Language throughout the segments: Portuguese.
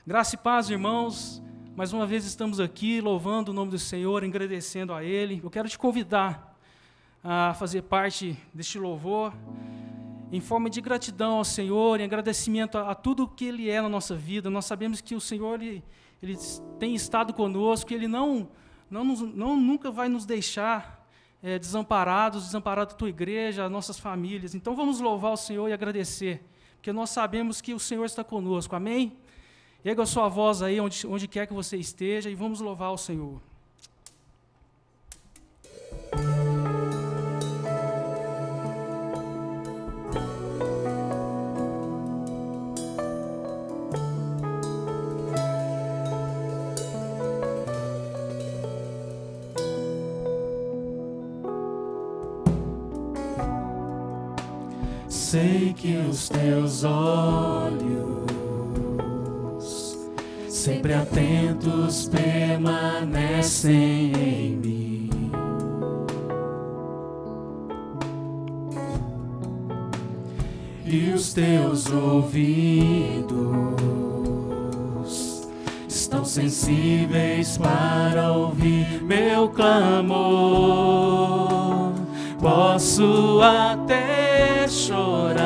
Graça e paz, irmãos. Mais uma vez estamos aqui louvando o nome do Senhor, agradecendo a Ele. Eu quero te convidar a fazer parte deste louvor em forma de gratidão ao Senhor, em agradecimento a tudo que Ele é na nossa vida. Nós sabemos que o Senhor Ele tem estado conosco, Ele nunca vai nos deixar desamparados da tua igreja, as nossas famílias. Então vamos louvar o Senhor e agradecer, porque nós sabemos que o Senhor está conosco. Amém? Erga a sua voz aí, onde quer que você esteja, e vamos louvar o Senhor. Sei que os teus olhos, sempre atentos, permanecem em mim. E os teus ouvidos estão sensíveis para ouvir meu clamor. Posso até chorar,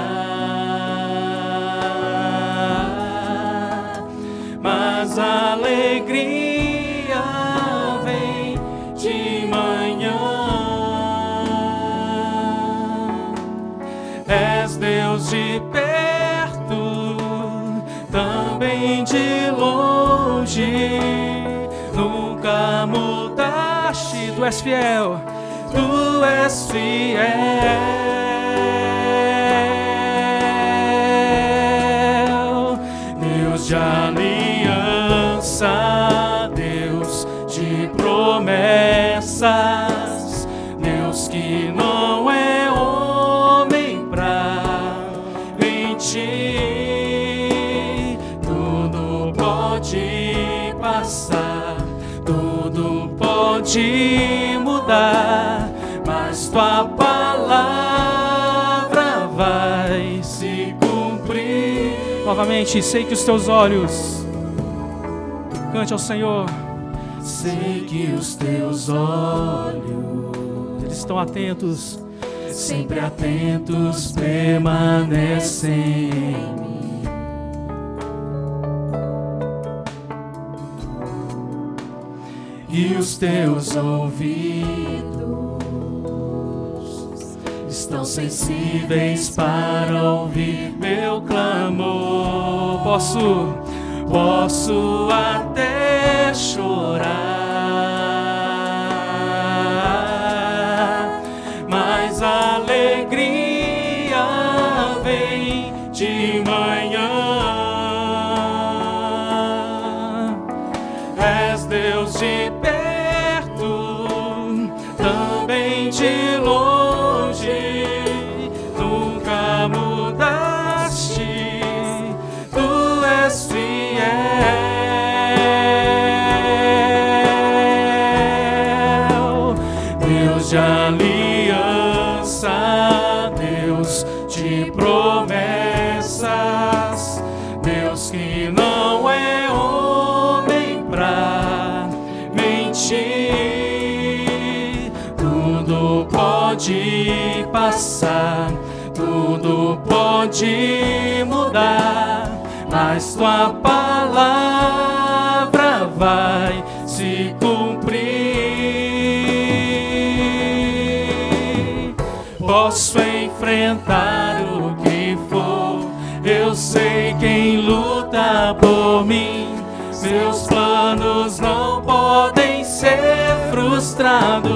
mas a alegria vem de manhã. És Deus de perto, também de longe. Nunca mudaste, tu és fiel, tu és fiel. Deus de aliança, Deus de promessas, Deus que não é homem pra mentir. Tudo pode passar, tudo pode mudar, mas tua palavra vai se cumprir. Novamente, sei que os teus olhos, cante ao Senhor. Sei que os teus olhos, Eles estão atentos, sempre atentos, permanecem em mim. E os teus ouvidos estão sensíveis para ouvir meu clamor. Posso até chorar, mas a alegria vem de manhã. És Deus de perto, também de longe. Nunca mudaste, tu és fiel. Deus de aliança, Deus de promessas, Deus que não é homem pra mentir. Tudo pode passar, tudo pode mudar, mas tua palavra vai se cumprir. Posso enfrentar o que for, eu sei quem luta por mim. Meus planos não podem ser frustrados.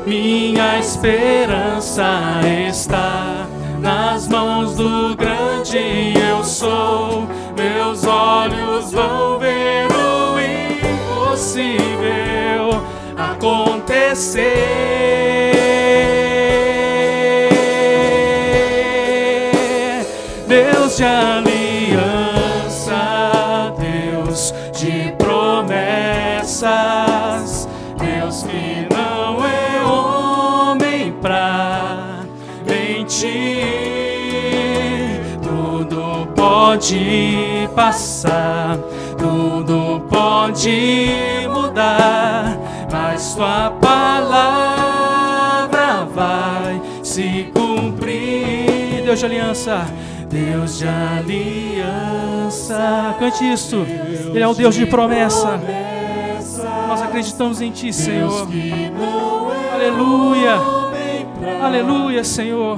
Minha esperança está nas mãos do grande eu sou. Meus olhos vão ver o impossível acontecer. Deus de aliança, Deus de promessas, Deus que não é homem pra mentir. Tudo pode pode passar, tudo pode mudar, mas tua palavra vai se cumprir. Deus de aliança, Deus de aliança, cante isso. Ele é o Deus de promessa. Nós acreditamos em Ti, Senhor. Aleluia, aleluia, Senhor.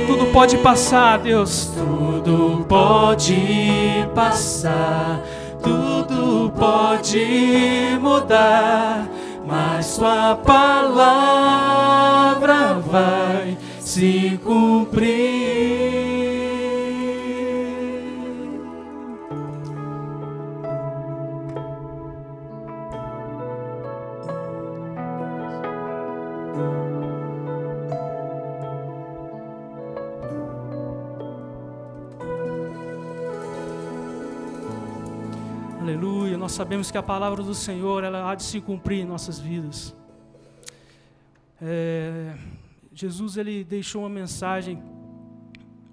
Tudo pode passar, Deus. Tudo pode passar, tudo pode mudar, mas tua palavra vai se cumprir. Aleluia, nós sabemos que a palavra do Senhor, ela há de se cumprir em nossas vidas. Jesus, Ele deixou uma mensagem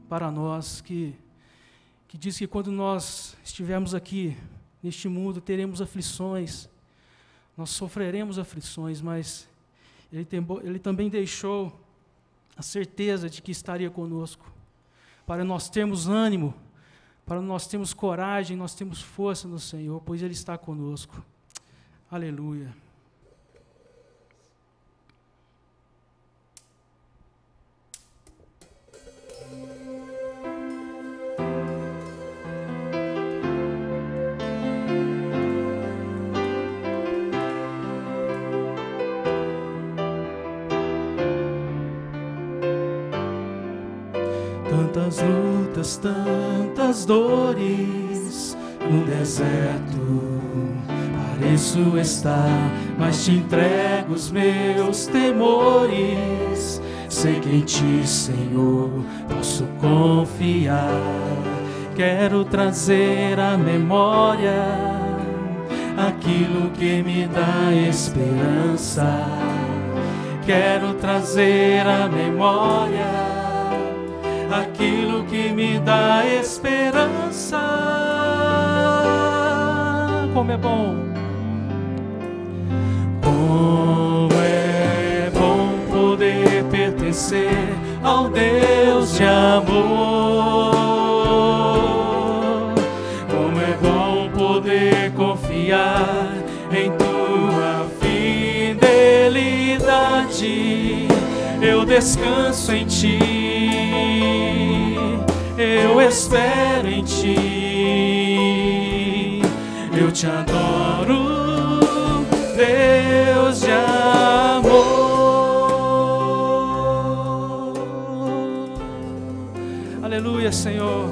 para nós que diz que quando nós estivermos aqui, neste mundo, teremos aflições, nós sofreremos aflições, mas Ele também deixou a certeza de que estaria conosco, para nós termos ânimo, para nós termos coragem, nós temos força no Senhor, pois Ele está conosco. Aleluia. Tantas lutas, tantas dores no deserto, pareço estar, mas te entrego os meus temores. Sei que em Ti, Senhor, posso confiar. Quero trazer à memória aquilo que me dá esperança. Quero trazer à memória aquilo que me dá esperança. Como é bom, como é bom poder pertencer ao Deus de amor. Como é bom poder confiar em tua fidelidade. Eu descanso em Ti, eu espero em Ti, eu te adoro, Deus de amor. Aleluia, Senhor.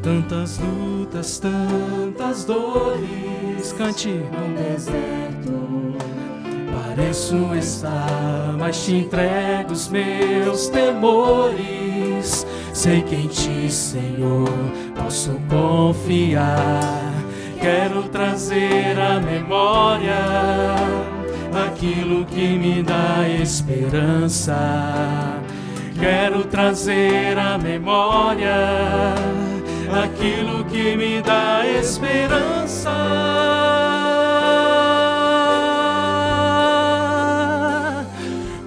Tantas lutas, tantas dores, cante. No deserto pareço estar, mas te entrego os meus temores. Sei que em Ti, Senhor, posso confiar. Quero trazer à memória aquilo que me dá esperança. Quero trazer à memória aquilo que me dá esperança.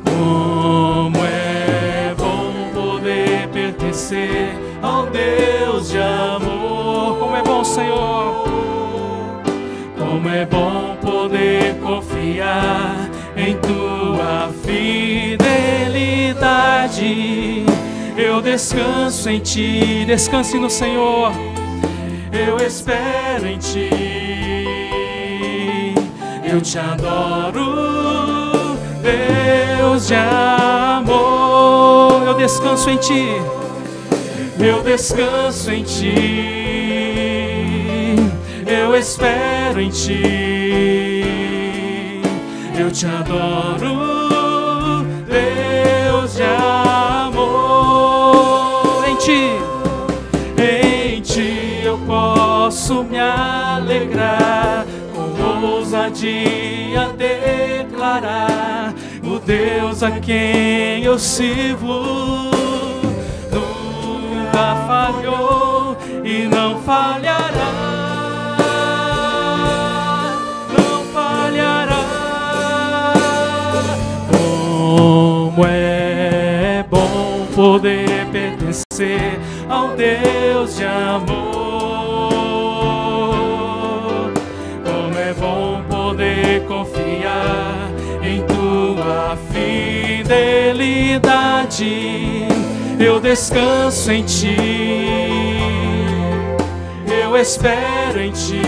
Como é bom poder pertencer ao Deus de amor. Como é bom, Senhor. Como é bom poder confiar em tua fidelidade. Eu descanso em Ti, descanse no Senhor. Eu espero em Ti, eu te adoro, Deus de amor. Eu descanso em Ti, eu descanso em Ti, eu espero em Ti, eu te adoro, Deus de amor. Em Ti eu posso me alegrar, com ousadia declarar o Deus a quem eu sirvo. nunca falhou e não falhará. Não falhará. Como é bom poder pertencer ao Deus de amor. Como é bom poder confiar em tua fidelidade. Eu descanso em ti, eu espero em ti,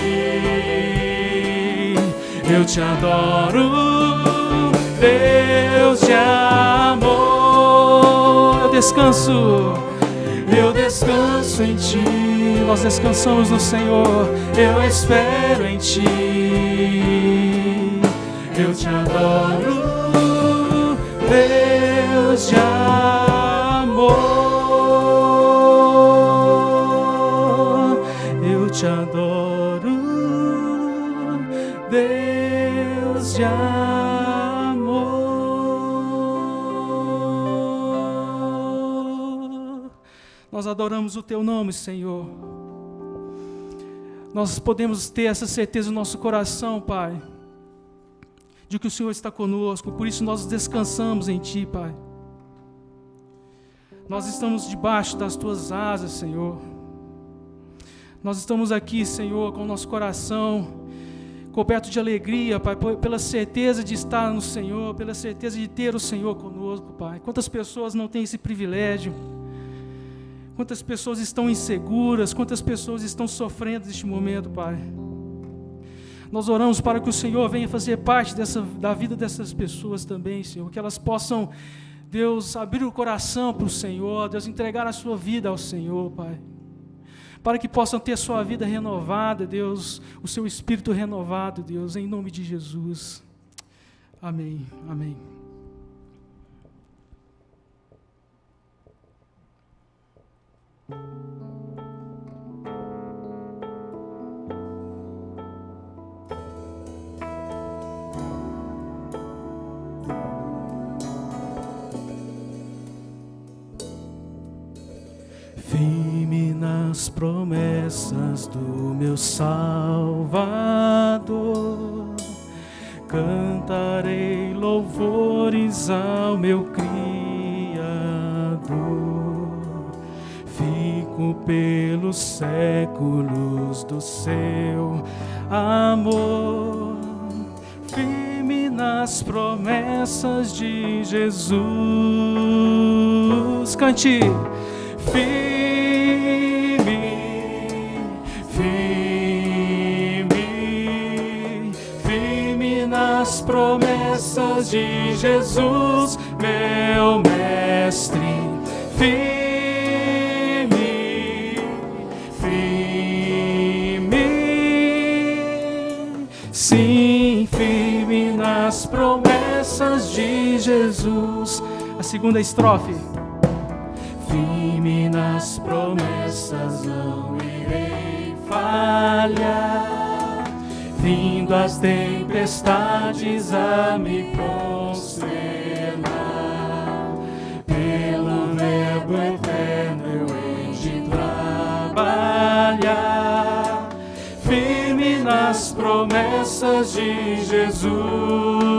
eu te adoro, Deus de amor. Eu descanso em ti, nós descansamos no Senhor, eu espero em ti, eu te adoro, Deus de amor, eu te adoro, Deus de amor. Nós adoramos o teu nome, Senhor. Nós podemos ter essa certeza no nosso coração, Pai, de que o Senhor está conosco, por isso nós descansamos em Ti, Pai. Nós estamos debaixo das Tuas asas, Senhor. Nós estamos aqui, Senhor, com o nosso coração coberto de alegria, Pai, pela certeza de estar no Senhor, pela certeza de ter o Senhor conosco, Pai. Quantas pessoas não têm esse privilégio? Quantas pessoas estão inseguras? Quantas pessoas estão sofrendo neste momento, Pai? Nós oramos para que o Senhor venha fazer parte da vida dessas pessoas também, Senhor. Que elas possam, Deus, abrir o coração para o Senhor, Deus, entregar a sua vida ao Senhor, Pai. Para que possam ter a sua vida renovada, Deus, o seu espírito renovado, Deus, em nome de Jesus. Amém, amém. Firme nas promessas do meu Salvador, cantarei louvores ao meu Criador. Fico pelos séculos do seu amor, firme nas promessas de Jesus. Cante. Firme nas promessas de Jesus, meu mestre. Sim, firme nas promessas de Jesus. A segunda estrofe. Firme nas promessas, não irei falhar, vindo as tempestades a me consternar. Pelo verbo eterno eu hei de trabalhar, firme nas promessas de Jesus.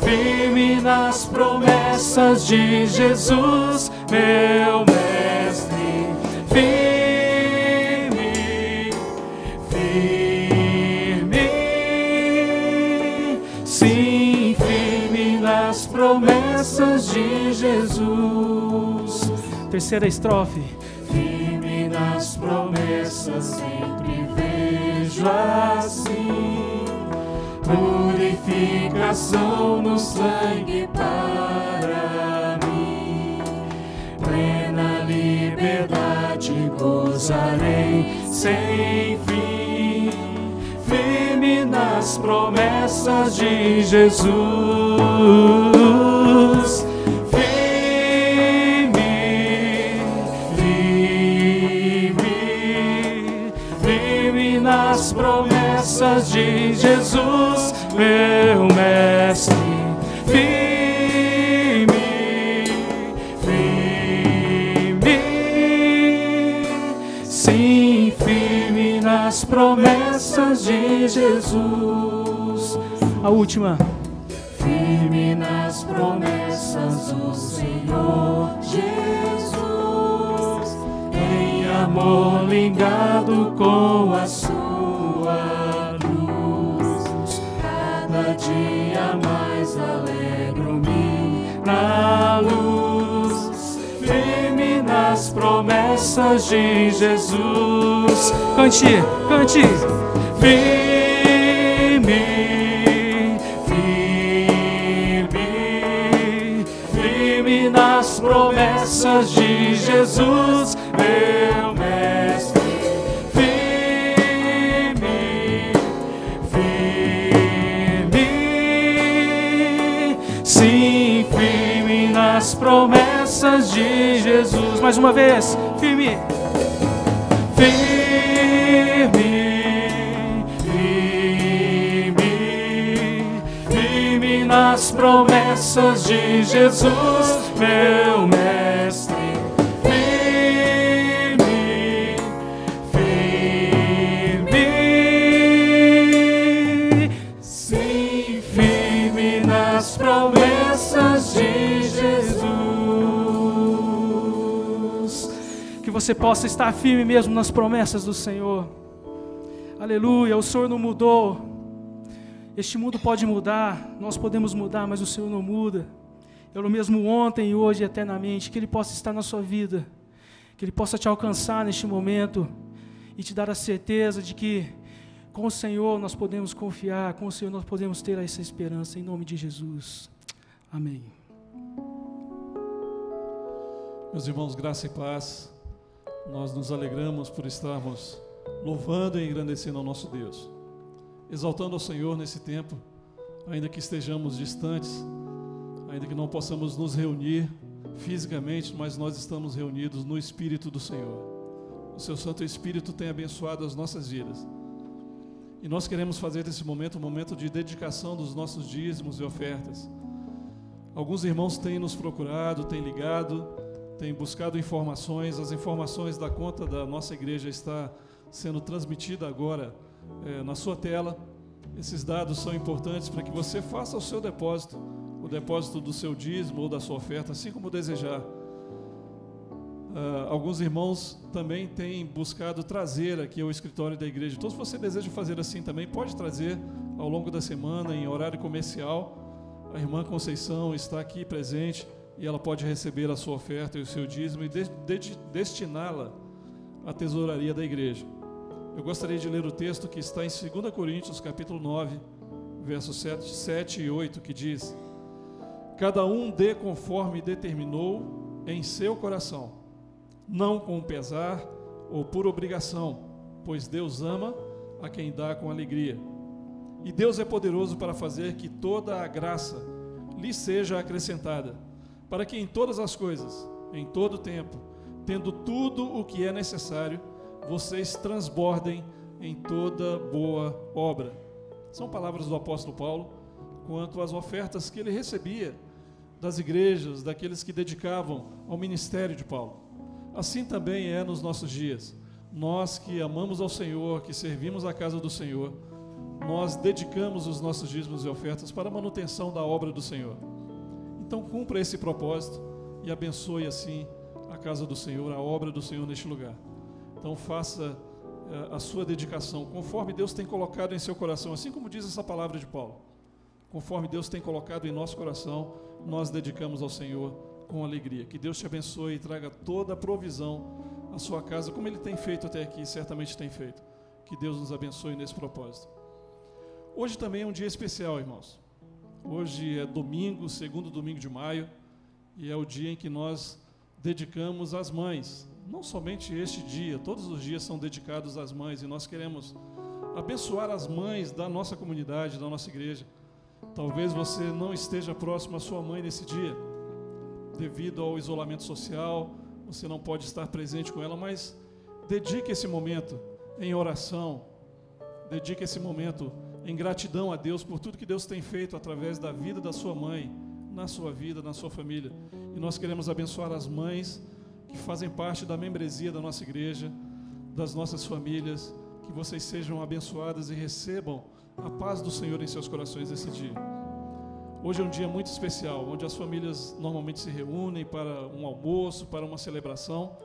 Firme nas promessas de Jesus, meu mestre. Sim, firme nas promessas de Jesus. Terceira estrofe. Firme nas promessas, sempre vejo assim purificação no sangue para mim. Plena liberdade gozarei sem fim, firme nas promessas de Jesus. Firme nas promessas de Jesus, meu mestre, firme, firme, sim, firme nas promessas de Jesus. A última. Firme nas promessas do Senhor Jesus, em amor ligado com a sua luz. Cada dia mais alegro-me na luz, firme nas promessas de Jesus. Cante, cante. Firme, nas promessas de Jesus, meu mestre, firme, firme, sim, firme nas promessas de Jesus. Mais uma vez, firme, firme, firme, firme nas promessas de Jesus, meu mestre, firme, firme, sim, firme nas promessas de Jesus. que você possa estar firme mesmo nas promessas do Senhor. Aleluia, o Senhor não mudou. Este mundo pode mudar, nós podemos mudar, mas o Senhor não muda. Ele mesmo ontem, hoje e eternamente, que Ele possa estar na sua vida, que Ele possa te alcançar neste momento e te dar a certeza de que com o Senhor nós podemos confiar, com o Senhor nós podemos ter essa esperança, em nome de Jesus. Amém. Meus irmãos, graça e paz, nós nos alegramos por estarmos louvando e engrandecendo ao nosso Deus, exaltando ao Senhor nesse tempo, ainda que estejamos distantes, ainda que não possamos nos reunir fisicamente, mas nós estamos reunidos no Espírito do Senhor. O seu Santo Espírito tem abençoado as nossas vidas. E nós queremos fazer desse momento um momento de dedicação dos nossos dízimos e ofertas. Alguns irmãos têm nos procurado, têm ligado, têm buscado informações. As informações da conta da nossa igreja está sendo transmitida agora na sua tela. Esses dados são importantes para que você faça o seu depósito, o depósito do seu dízimo ou da sua oferta, assim como desejar. Alguns irmãos também têm buscado trazer aqui ao escritório da igreja. Então, se você deseja fazer assim também, pode trazer ao longo da semana, em horário comercial. A irmã Conceição está aqui presente e ela pode receber a sua oferta e o seu dízimo e destiná-la à tesouraria da igreja. Eu gostaria de ler o texto que está em 2 Coríntios, capítulo 9, versos 7 e 8, que diz: cada um dê conforme determinou em seu coração, não com pesar ou por obrigação, pois Deus ama a quem dá com alegria. E Deus é poderoso para fazer que toda a graça lhe seja acrescentada, para que em todas as coisas, em todo tempo, tendo tudo o que é necessário, vocês transbordem em toda boa obra. São palavras do apóstolo Paulo quanto às ofertas que ele recebia das igrejas, daqueles que dedicavam ao ministério de Paulo. Assim também é nos nossos dias. Nós que amamos ao Senhor, que servimos a casa do Senhor, nós dedicamos os nossos dízimos e ofertas para a manutenção da obra do Senhor. Então cumpra esse propósito e abençoe assim a casa do Senhor, a obra do Senhor neste lugar. Então faça a sua dedicação conforme Deus tem colocado em seu coração, assim como diz essa palavra de Paulo. Conforme Deus tem colocado em nosso coração, nós dedicamos ao Senhor com alegria. Que Deus te abençoe e traga toda a provisão à sua casa, como Ele tem feito até aqui, certamente tem feito. Que Deus nos abençoe nesse propósito. Hoje também é um dia especial, irmãos. Hoje é domingo, segundo domingo de maio, e é o dia em que nós dedicamos às mães. Não somente este dia, todos os dias são dedicados às mães, e nós queremos abençoar as mães da nossa comunidade, da nossa igreja. Talvez você não esteja próximo à sua mãe nesse dia, devido ao isolamento social, você não pode estar presente com ela, mas dedique esse momento em oração, dedique esse momento em gratidão a Deus por tudo que Deus tem feito através da vida da sua mãe, na sua vida, na sua família. E nós queremos abençoar as mães que fazem parte da membresia da nossa igreja, das nossas famílias, que vocês sejam abençoadas e recebam a paz do Senhor em seus corações esse dia. Hoje é um dia muito especial, onde as famílias normalmente se reúnem para um almoço, para uma celebração.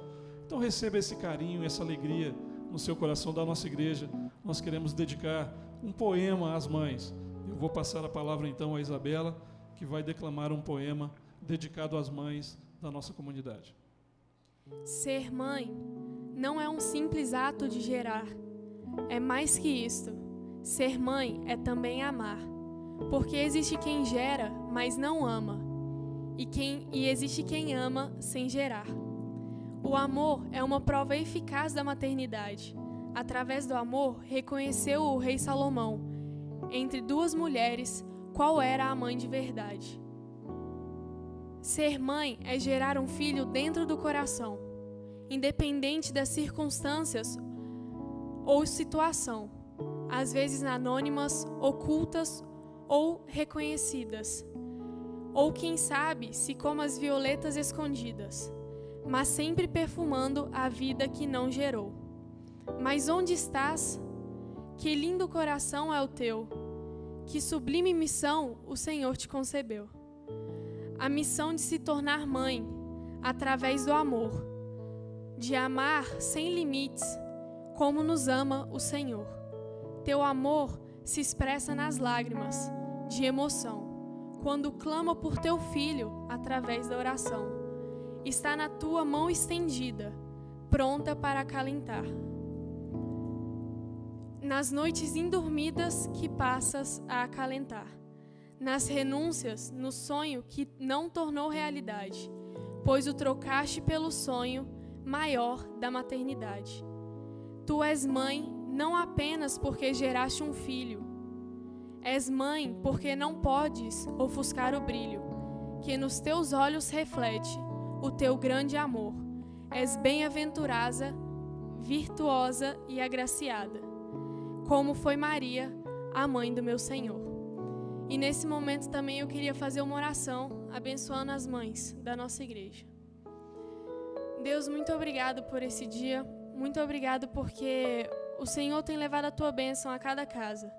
Então receba esse carinho, essa alegria no seu coração da nossa igreja. Nós queremos dedicar um poema às mães. Eu vou passar a palavra então a Isabela, que vai declamar um poema dedicado às mães da nossa comunidade. Ser mãe não é um simples ato de gerar. É mais que isto. Ser mãe é também amar. Porque existe quem gera, mas não ama. E existe quem ama sem gerar. O amor é uma prova eficaz da maternidade. Através do amor, reconheceu o rei Salomão, entre duas mulheres, qual era a mãe de verdade. Ser mãe é gerar um filho dentro do coração, independente das circunstâncias ou situação, às vezes anônimas, ocultas ou reconhecidas, ou quem sabe se como as violetas escondidas, mas sempre perfumando a vida que não gerou. Mas onde estás? Que lindo coração é o teu, que sublime missão o Senhor te concebeu. A missão de se tornar mãe, através do amor, de amar sem limites, como nos ama o Senhor. Teu amor se expressa nas lágrimas, de emoção, quando clama por teu filho através da oração. Está na tua mão estendida, pronta para acalentar. Nas noites indormidas que passas a acalentar, nas renúncias, no sonho que não tornou realidade, pois o trocaste pelo sonho maior da maternidade. Tu és mãe não apenas porque geraste um filho, és mãe porque não podes ofuscar o brilho, que nos teus olhos reflete o teu grande amor. És bem-aventurada, virtuosa e agraciada, como foi Maria, a mãe do meu Senhor. E nesse momento também eu queria fazer uma oração abençoando as mães da nossa igreja. Deus, muito obrigado por esse dia, muito obrigado porque o Senhor tem levado a tua bênção a cada casa.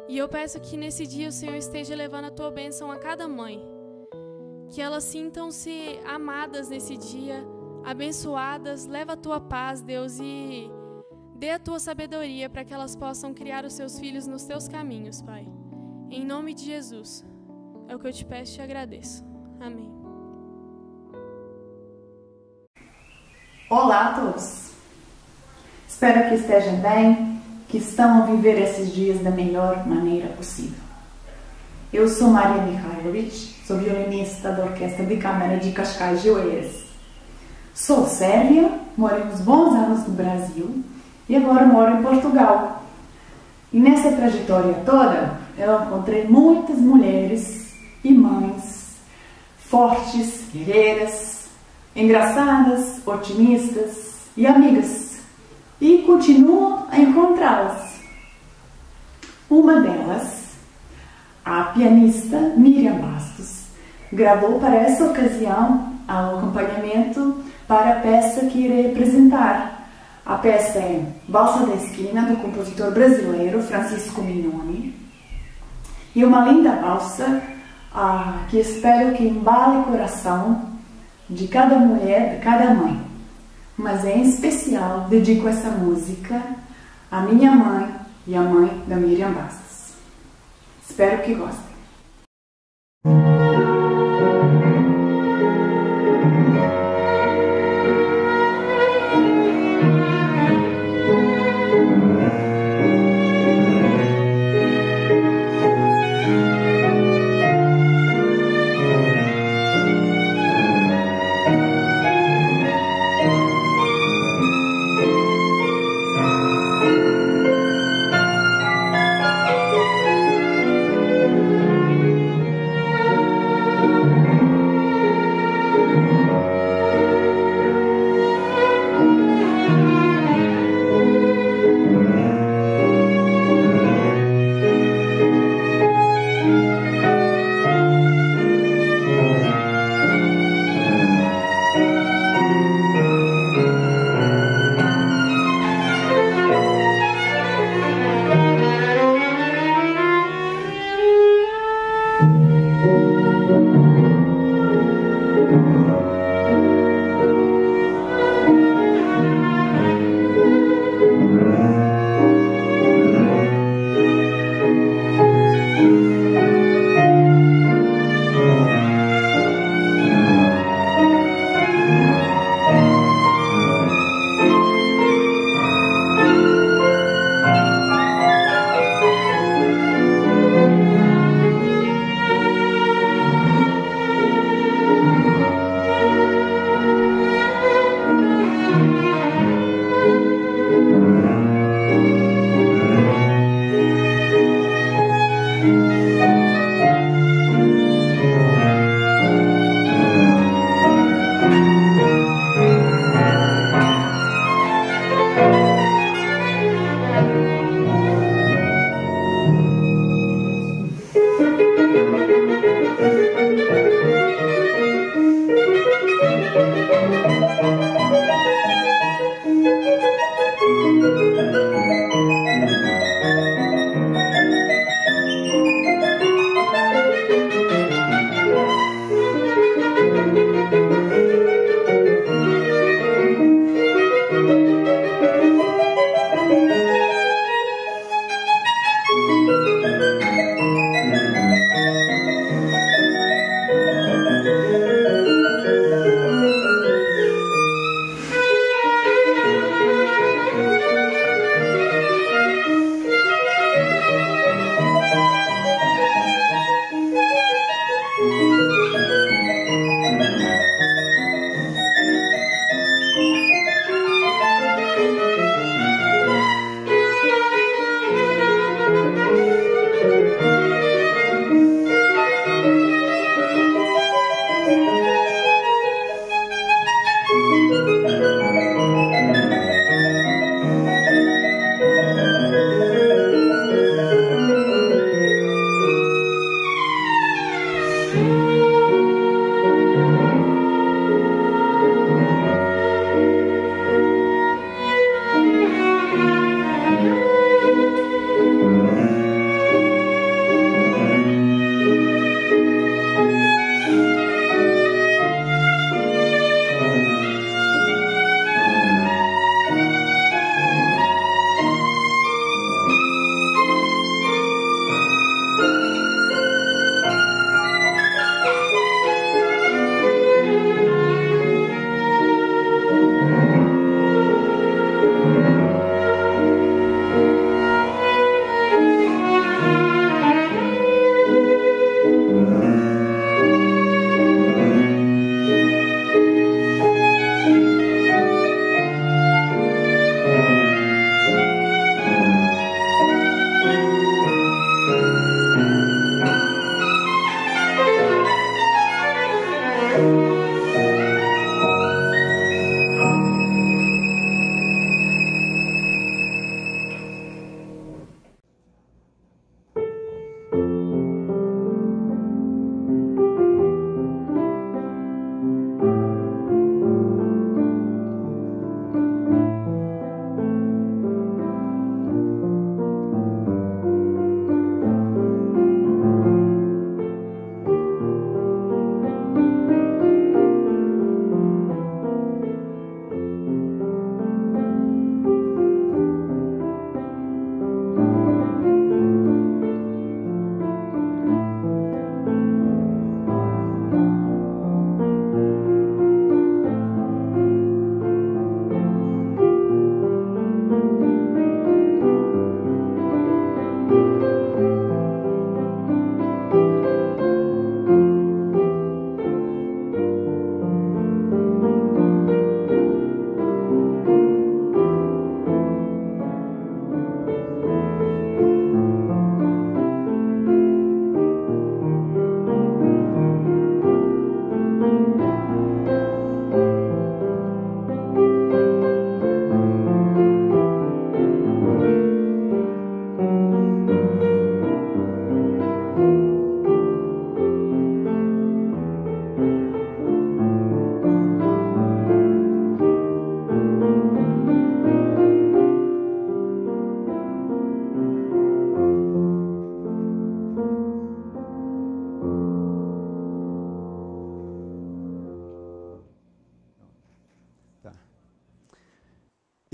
E eu peço que nesse dia o Senhor esteja levando a tua bênção a cada mãe, que elas sintam-se amadas nesse dia, abençoadas. Leva a tua paz, Deus, e dê a tua sabedoria para que elas possam criar os seus filhos nos teus caminhos, Pai. Em nome de Jesus, é o que eu te peço e te agradeço. Amém. Olá a todos. Espero que estejam bem, que estão a viver esses dias da melhor maneira possível. Eu sou Maria Mihailovic, sou violinista da Orquestra de Câmara de Cascais de Oeiras. Sou sérvia, morei uns bons anos no Brasil e agora moro em Portugal. E nessa trajetória toda, eu encontrei muitas mulheres e mães fortes, guerreiras, engraçadas, otimistas e amigas. E continuo a encontrá-las. Uma delas, a pianista Miriam Bastos, gravou para essa ocasião o acompanhamento para a peça que irei apresentar. A peça é Valsa da Esquina, do compositor brasileiro Francisco Mignoni. E uma linda valsa que espero que embale o coração de cada mulher, de cada mãe. Mas em especial dedico essa música à minha mãe e à mãe da Miriam Bastos. Espero que gostem.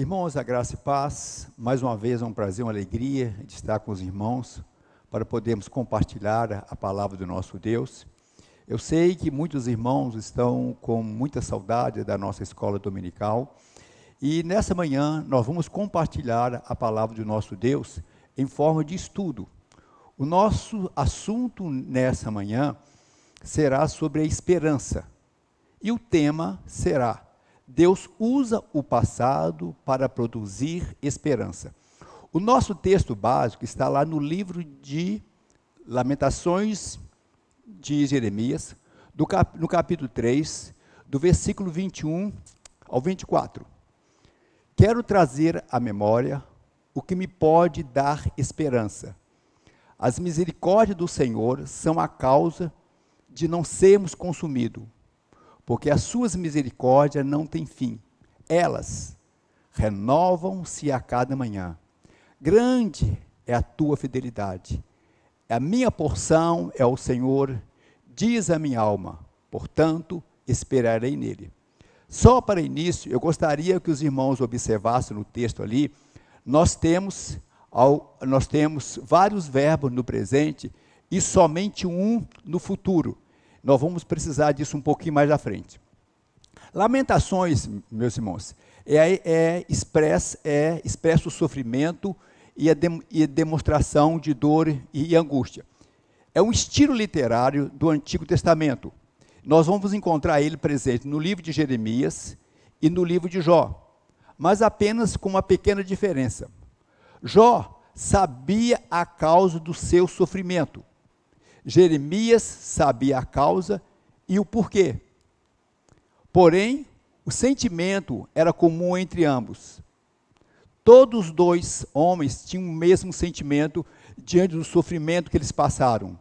Irmãos, a graça e paz, mais uma vez é um prazer, uma alegria de estar com os irmãos, para podermos compartilhar a palavra do nosso Deus. Eu sei que muitos irmãos estão com muita saudade da nossa escola dominical, e nessa manhã nós vamos compartilhar a palavra do nosso Deus em forma de estudo. O nosso assunto nessa manhã será sobre a esperança, e o tema será: Deus usa o passado para produzir esperança. O nosso texto básico está lá no livro de Lamentações de Jeremias, no capítulo 3, do versículo 21 ao 24. Quero trazer à memória o que me pode dar esperança. As misericórdias do Senhor são a causa de não sermos consumidos, porque as suas misericórdias não têm fim. Elas renovam-se a cada manhã. Grande é a tua fidelidade. A minha porção é o Senhor, diz a minha alma, portanto, esperarei nele. Só para início, eu gostaria que os irmãos observassem no texto ali, nós temos vários verbos no presente e somente um no futuro. Nós vamos precisar disso um pouquinho mais à frente. Lamentações, meus irmãos, expressa o sofrimento e a demonstração de dor e angústia. É um estilo literário do Antigo Testamento. Nós vamos encontrar ele presente no livro de Jeremias e no livro de Jó, mas apenas com uma pequena diferença. Jó sabia a causa do seu sofrimento. Jeremias sabia a causa e o porquê. Porém, o sentimento era comum entre ambos. Todos os dois homens tinham o mesmo sentimento diante do sofrimento que eles passaram.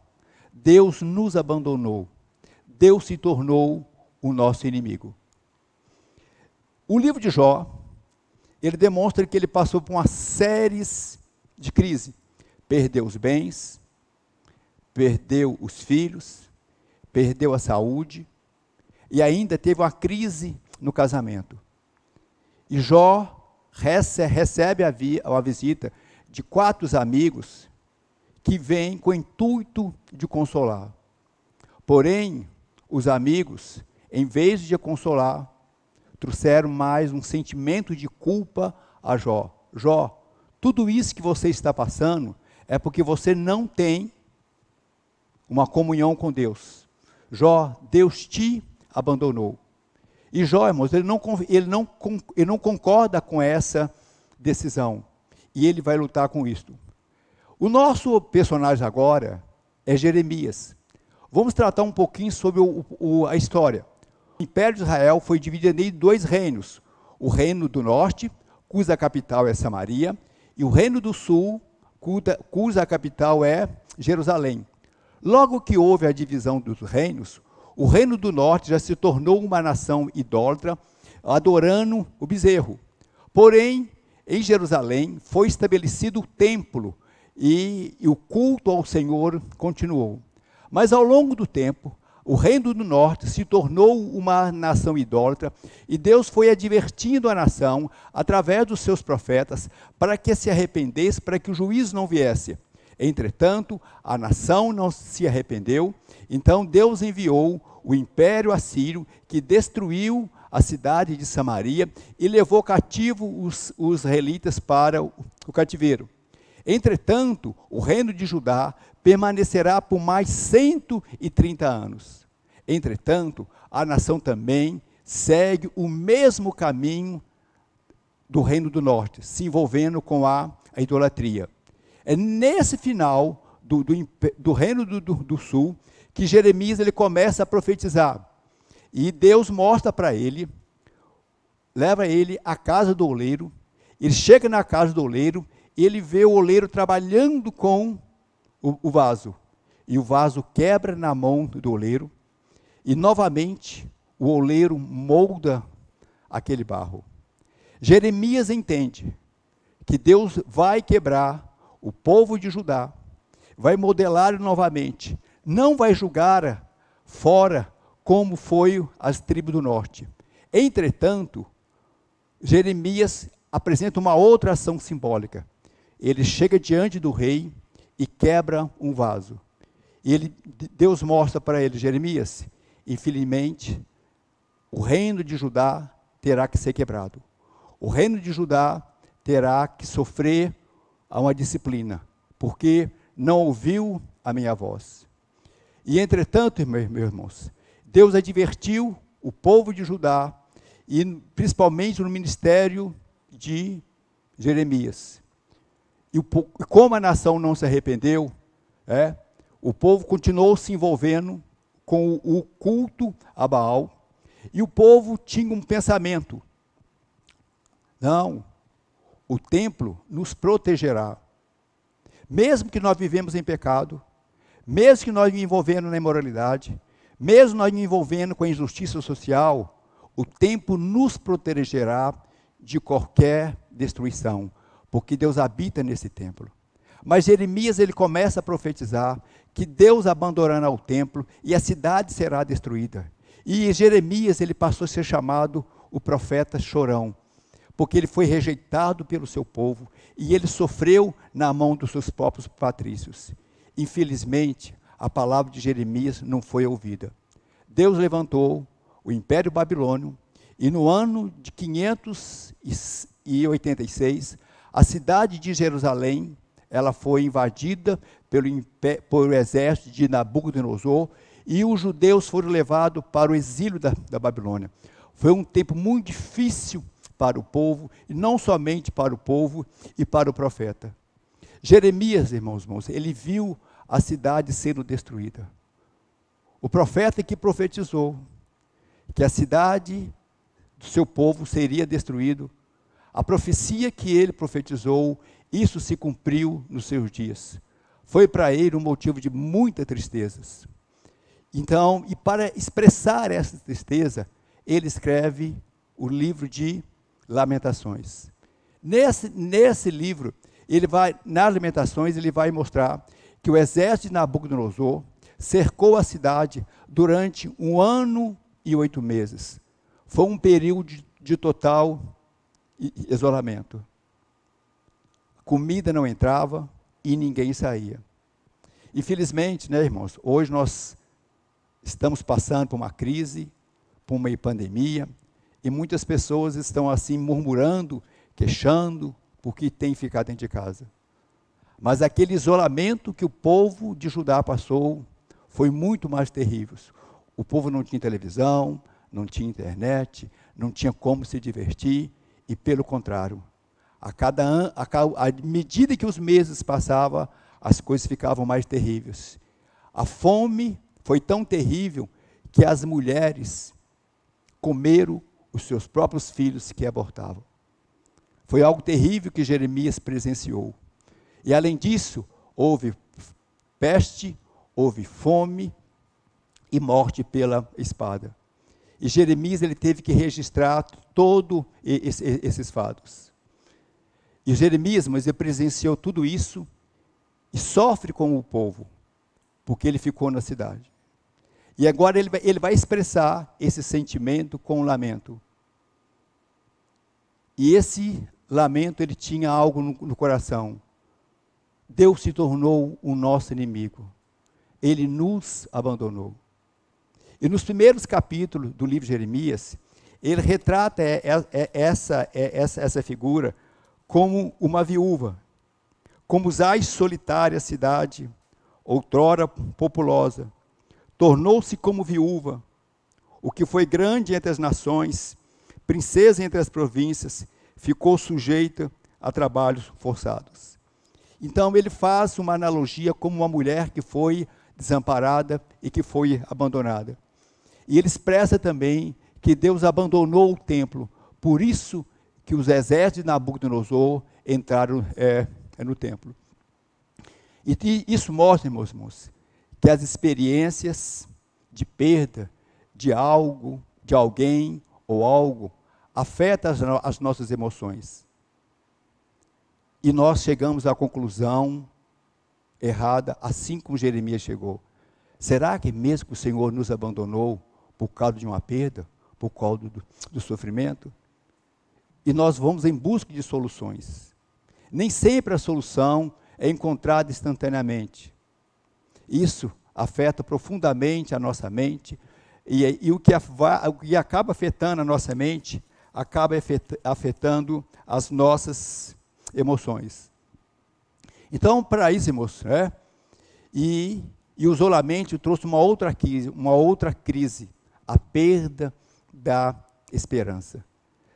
Deus nos abandonou. Deus se tornou o nosso inimigo. O livro de Jó, ele demonstra que ele passou por uma série de crises. Perdeu os bens, perdeu os filhos, perdeu a saúde e ainda teve uma crise no casamento. E Jó recebe a visita de 4 amigos que vêm com o intuito de consolar. Porém, os amigos, em vez de consolar, trouxeram mais um sentimento de culpa a Jó. Jó, tudo isso que você está passando é porque você não tem uma comunhão com Deus. Jó, Deus te abandonou. E Jó, irmãos, ele não concorda com essa decisão. E ele vai lutar com isto. O nosso personagem agora é Jeremias. Vamos tratar um pouquinho sobre a história. O Império de Israel foi dividido em 2 reinos. O reino do norte, cuja capital é Samaria, e o reino do sul, cuja capital é Jerusalém. Logo que houve a divisão dos reinos, o reino do norte já se tornou uma nação idólatra, adorando o bezerro. Porém, em Jerusalém foi estabelecido o templo e o culto ao Senhor continuou. Mas ao longo do tempo, o reino do norte se tornou uma nação idólatra e Deus foi advertindo a nação através dos seus profetas para que se arrependesse, para que o juízo não viesse. Entretanto, a nação não se arrependeu, então Deus enviou o império assírio, que destruiu a cidade de Samaria e levou cativo os israelitas para o cativeiro. Entretanto, o reino de Judá permanecerá por mais 130 anos. Entretanto, a nação também segue o mesmo caminho do reino do norte, se envolvendo com a idolatria. É nesse final do reino do sul que Jeremias ele começa a profetizar. E Deus mostra para ele, leva ele à casa do oleiro. Ele chega na casa do oleiro, ele vê o oleiro trabalhando com o vaso. E o vaso quebra na mão do oleiro. E novamente o oleiro molda aquele barro. Jeremias entende que Deus vai quebrar o povo de Judá, vai modelar novamente, não vai julgar fora como foi as tribos do norte. Entretanto, Jeremias apresenta uma outra ação simbólica. Ele chega diante do rei e quebra um vaso. E Deus mostra para ele, Jeremias, infelizmente, o reino de Judá terá que ser quebrado. O reino de Judá terá que sofrer uma disciplina, porque não ouviu a minha voz. E entretanto, meus irmãos, Deus advertiu o povo de Judá, e principalmente no ministério de Jeremias. E como a nação não se arrependeu, o povo continuou se envolvendo com o culto a Baal, e o povo tinha um pensamento: não, o templo nos protegerá. Mesmo que nós vivemos em pecado, mesmo que nós nos envolvendo na imoralidade, mesmo nós nos envolvendo com a injustiça social, o templo nos protegerá de qualquer destruição, porque Deus habita nesse templo. Mas Jeremias, ele começa a profetizar que Deus abandonará o templo e a cidade será destruída. E Jeremias, ele passou a ser chamado o profeta chorão, porque ele foi rejeitado pelo seu povo e ele sofreu na mão dos seus próprios patrícios. Infelizmente, a palavra de Jeremias não foi ouvida. Deus levantou o Império Babilônio e no ano de 586, a cidade de Jerusalém, ela foi invadida pelo exército de Nabucodonosor e os judeus foram levados para o exílio da Babilônia. Foi um tempo muito difícil para o povo, e não somente para o povo e para o profeta. Jeremias, irmãos, ele viu a cidade sendo destruída. O profeta que profetizou que a cidade do seu povo seria destruído, a profecia que ele profetizou, isso se cumpriu nos seus dias. Foi para ele um motivo de muita tristeza. Então, e para expressar essa tristeza, ele escreve o livro de Lamentações. Nesse livro, nas Lamentações, ele vai mostrar que o exército de Nabucodonosor cercou a cidade durante 1 ano e 8 meses. Foi um período de total isolamento. Comida não entrava e ninguém saía. Infelizmente, né, irmãos, hoje nós estamos passando por uma crise, por uma pandemia, e muitas pessoas estão assim murmurando, queixando, porque têm ficado dentro de casa. Mas aquele isolamento que o povo de Judá passou foi muito mais terrível. O povo não tinha televisão, não tinha internet, não tinha como se divertir, e pelo contrário, à medida que os meses passavam, as coisas ficavam mais terríveis. A fome foi tão terrível que as mulheres comeram os seus próprios filhos que abortavam. Foi algo terrível que Jeremias presenciou. E além disso, houve peste, houve fome e morte pela espada. E Jeremias, ele teve que registrar todos esses fatos. E Jeremias, mas ele presenciou tudo isso e sofre com o povo, porque ele ficou na cidade. E agora ele vai expressar esse sentimento com um lamento. E esse lamento, ele tinha algo no coração. Deus se tornou o nosso inimigo. Ele nos abandonou. E nos primeiros capítulos do livro de Jeremias, ele retrata essa figura como uma viúva, como Uzais solitária cidade, outrora populosa, tornou-se como viúva, o que foi grande entre as nações, princesa entre as províncias, ficou sujeita a trabalhos forçados. Então ele faz uma analogia como uma mulher que foi desamparada e que foi abandonada. E ele expressa também que Deus abandonou o templo, por isso que os exércitos de Nabucodonosor entraram no templo. E isso mostra, irmãos, que as experiências de perda de algo, de alguém ou algo, afetam as nossas emoções. E nós chegamos à conclusão errada, assim como Jeremias chegou. Será que mesmo que o Senhor nos abandonou por causa de uma perda, por causa do sofrimento? e nós vamos em busca de soluções. Nem sempre a solução é encontrada instantaneamente. Isso afeta profundamente a nossa mente, e o que acaba afetando a nossa mente, acaba afetando as nossas emoções. Então, para isso, irmãos, e o isolamento trouxe uma outra crise, a perda da esperança.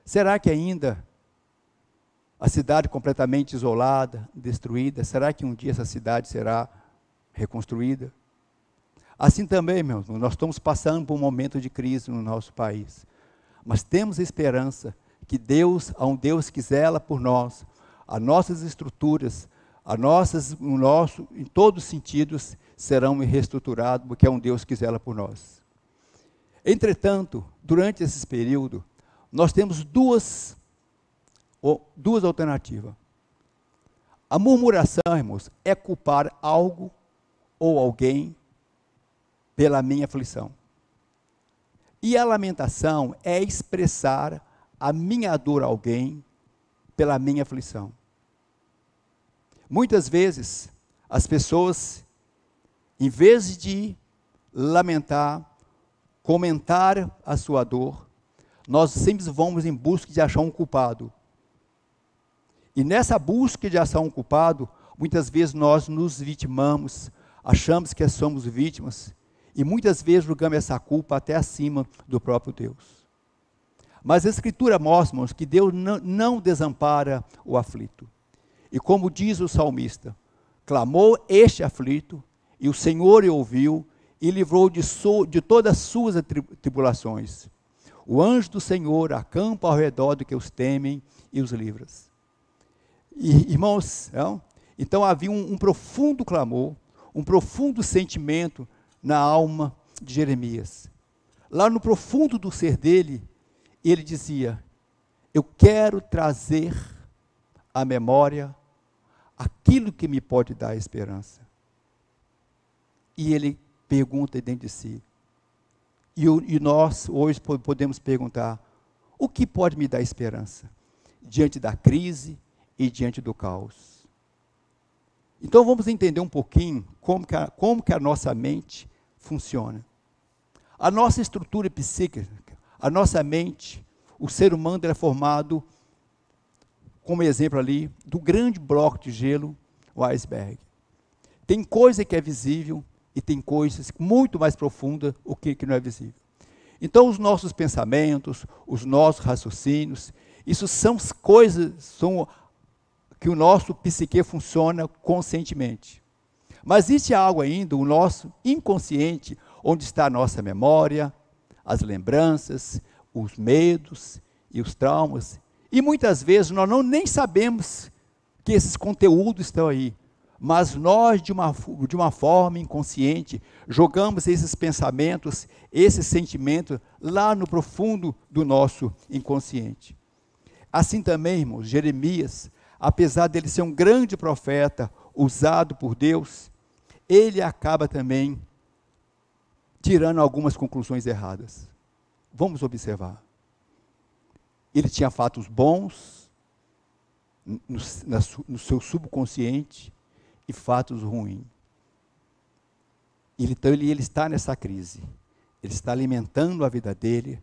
Será que ainda a cidade completamente isolada, destruída, será que um dia essa cidade será reconstruída? Assim também, meus irmãos, nós estamos passando por um momento de crise no nosso país. Mas temos esperança que Deus, a um Deus que zela por nós, as nossas estruturas, em todos os sentidos, serão reestruturados, porque é um Deus que zela por nós. Entretanto, durante esse período, nós temos duas alternativas. A murmuração, irmãos, é culpar algo ou alguém pela minha aflição. E a lamentação é expressar a minha dor a alguém pela minha aflição. Muitas vezes, as pessoas, em vez de lamentar, comentar a sua dor, nós sempre vamos em busca de achar um culpado. E nessa busca de achar um culpado, muitas vezes nós nos vitimamos, achamos que somos vítimas, e muitas vezes jogamos essa culpa até acima do próprio Deus. Mas a Escritura mostra, irmãos, que Deus não desampara o aflito. E como diz o salmista, clamou este aflito, e o Senhor o ouviu, e livrou de todas as suas tribulações. O anjo do Senhor acampa ao redor do que os temem e os livra. E, irmãos, então havia um profundo clamor, um profundo sentimento na alma de Jeremias. Lá no profundo do ser dele, ele dizia: eu quero trazer à memória aquilo que me pode dar esperança. E ele pergunta dentro de si. E nós hoje podemos perguntar: o que pode me dar esperança diante da crise e diante do caos? Então vamos entender um pouquinho como que a nossa mente funciona. A nossa estrutura psíquica, a nossa mente, o ser humano é formado, como exemplo ali, do grande bloco de gelo, o iceberg. Tem coisa que é visível e tem coisas muito mais profundas, o que não é visível. Então os nossos pensamentos, os nossos raciocínios, isso são coisas que o nosso psique funciona conscientemente. Mas existe algo ainda, o nosso inconsciente, onde está a nossa memória, as lembranças, os medos e os traumas. E muitas vezes nós nem sabemos que esses conteúdos estão aí. Mas nós, de uma forma inconsciente, jogamos esses pensamentos, esses sentimentos, lá no profundo do nosso inconsciente. Assim também, irmãos, Jeremias, apesar dele ser um grande profeta, usado por Deus, ele acaba também tirando algumas conclusões erradas. Vamos observar. Ele tinha fatos bons no seu subconsciente e fatos ruins. Então ele está nessa crise. Ele está alimentando a vida dele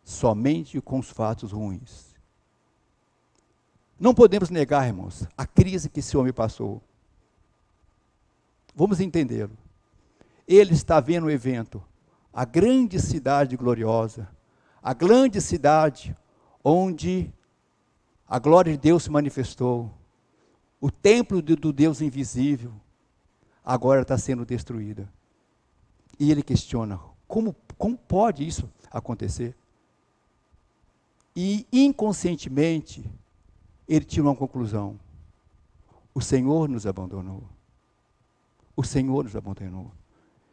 somente com os fatos ruins. Não podemos negar, irmãos, a crise que esse homem passou. Vamos entendê-lo. Ele está vendo o evento, a grande cidade gloriosa, a grande cidade onde a glória de Deus se manifestou, o templo do Deus invisível, agora está sendo destruída. E ele questiona, como pode isso acontecer? E inconscientemente, ele tira uma conclusão: o Senhor nos abandonou. O Senhor nos abandonou.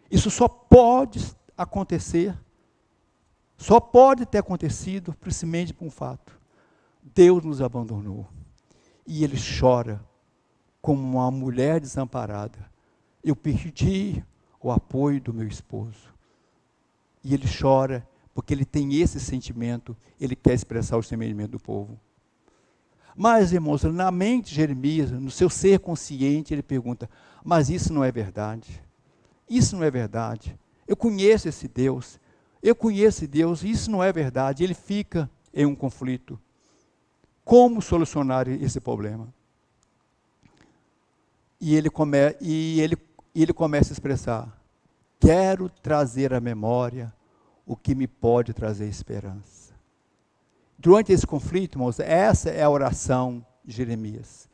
Isso só pode acontecer, só pode ter acontecido principalmente por um fato: Deus nos abandonou. E ele chora como uma mulher desamparada. Eu perdi o apoio do meu esposo. E ele chora porque ele tem esse sentimento, ele quer expressar o sentimento do povo. Mas, irmãos, na mente de Jeremias, no seu ser consciente, ele pergunta, mas isso não é verdade. Isso não é verdade. Eu conheço esse Deus. Eu conheço Deus, isso não é verdade. Ele fica em um conflito. Como solucionar esse problema? E ele começa a expressar, quero trazer à memória o que me pode trazer esperança. Durante esse conflito, irmãos, essa é a oração de Jeremias.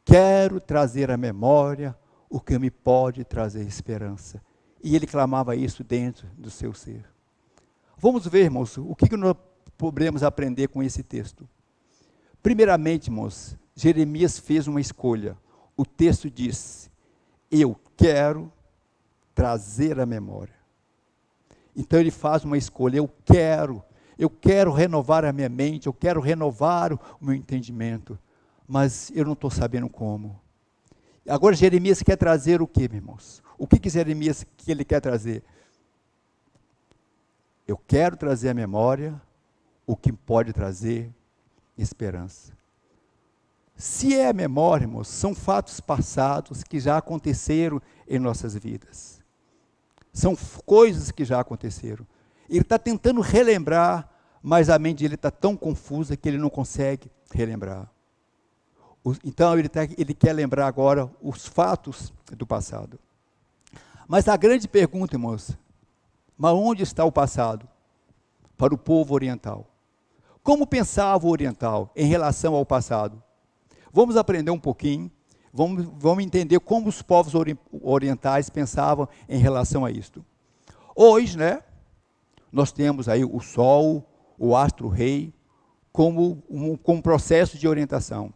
Quero trazer à memória o que me pode trazer esperança. E ele clamava isso dentro do seu ser. Vamos ver, irmãos, o que nós podemos aprender com esse texto. Primeiramente, irmãos, Jeremias fez uma escolha. O texto diz, eu quero trazer à memória. Então ele faz uma escolha, eu quero renovar a minha mente, eu quero renovar o meu entendimento, mas eu não estou sabendo como. Agora Jeremias quer trazer o quê, meus irmãos? O que Jeremias ele quer trazer? Eu quero trazer à memória o que pode trazer esperança. Se é a memória, irmãos, são fatos passados que já aconteceram em nossas vidas. São coisas que já aconteceram. Ele está tentando relembrar, mas a mente dele está tão confusa que ele não consegue relembrar. Então ele quer lembrar agora os fatos do passado. Mas a grande pergunta, irmãos, mas onde está o passado para o povo oriental? Como pensava o oriental em relação ao passado? Vamos aprender um pouquinho, vamos entender como os povos orientais pensavam em relação a isto. Hoje, nós temos aí o Sol, o astro-rei, como um processo de orientação.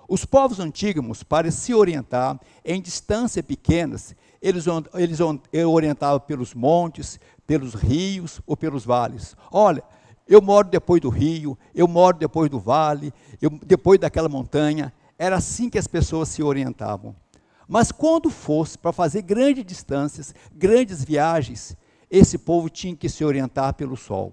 Os povos antigos, para se orientar em distâncias pequenas, eles orientavam pelos montes, pelos rios ou pelos vales. Olha, eu moro depois do rio, eu moro depois do vale, depois daquela montanha. Era assim que as pessoas se orientavam. Mas quando fosse para fazer grandes distâncias, grandes viagens, esse povo tinha que se orientar pelo sol.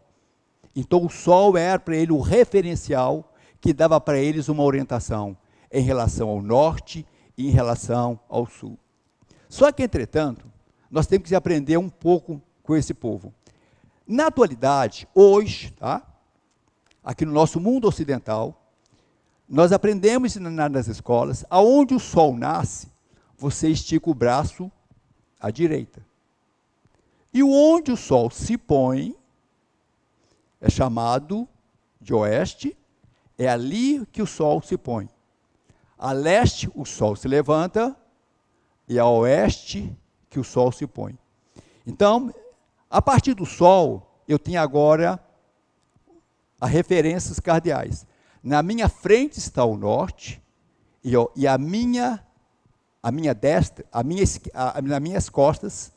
Então o sol era para ele o referencial que dava para eles uma orientação em relação ao norte e em relação ao sul. Só que, entretanto, nós temos que aprender um pouco com esse povo. Na atualidade, hoje, aqui no nosso mundo ocidental, nós aprendemos nas escolas, aonde o sol nasce, você estica o braço à direita. E onde o sol se põe, é chamado de oeste, é ali que o sol se põe. A leste, o sol se levanta, e a oeste, que o sol se põe. Então, a partir do sol, eu tenho agora as referências cardeais. Na minha frente está o norte, e a minha destra, nas minhas costas,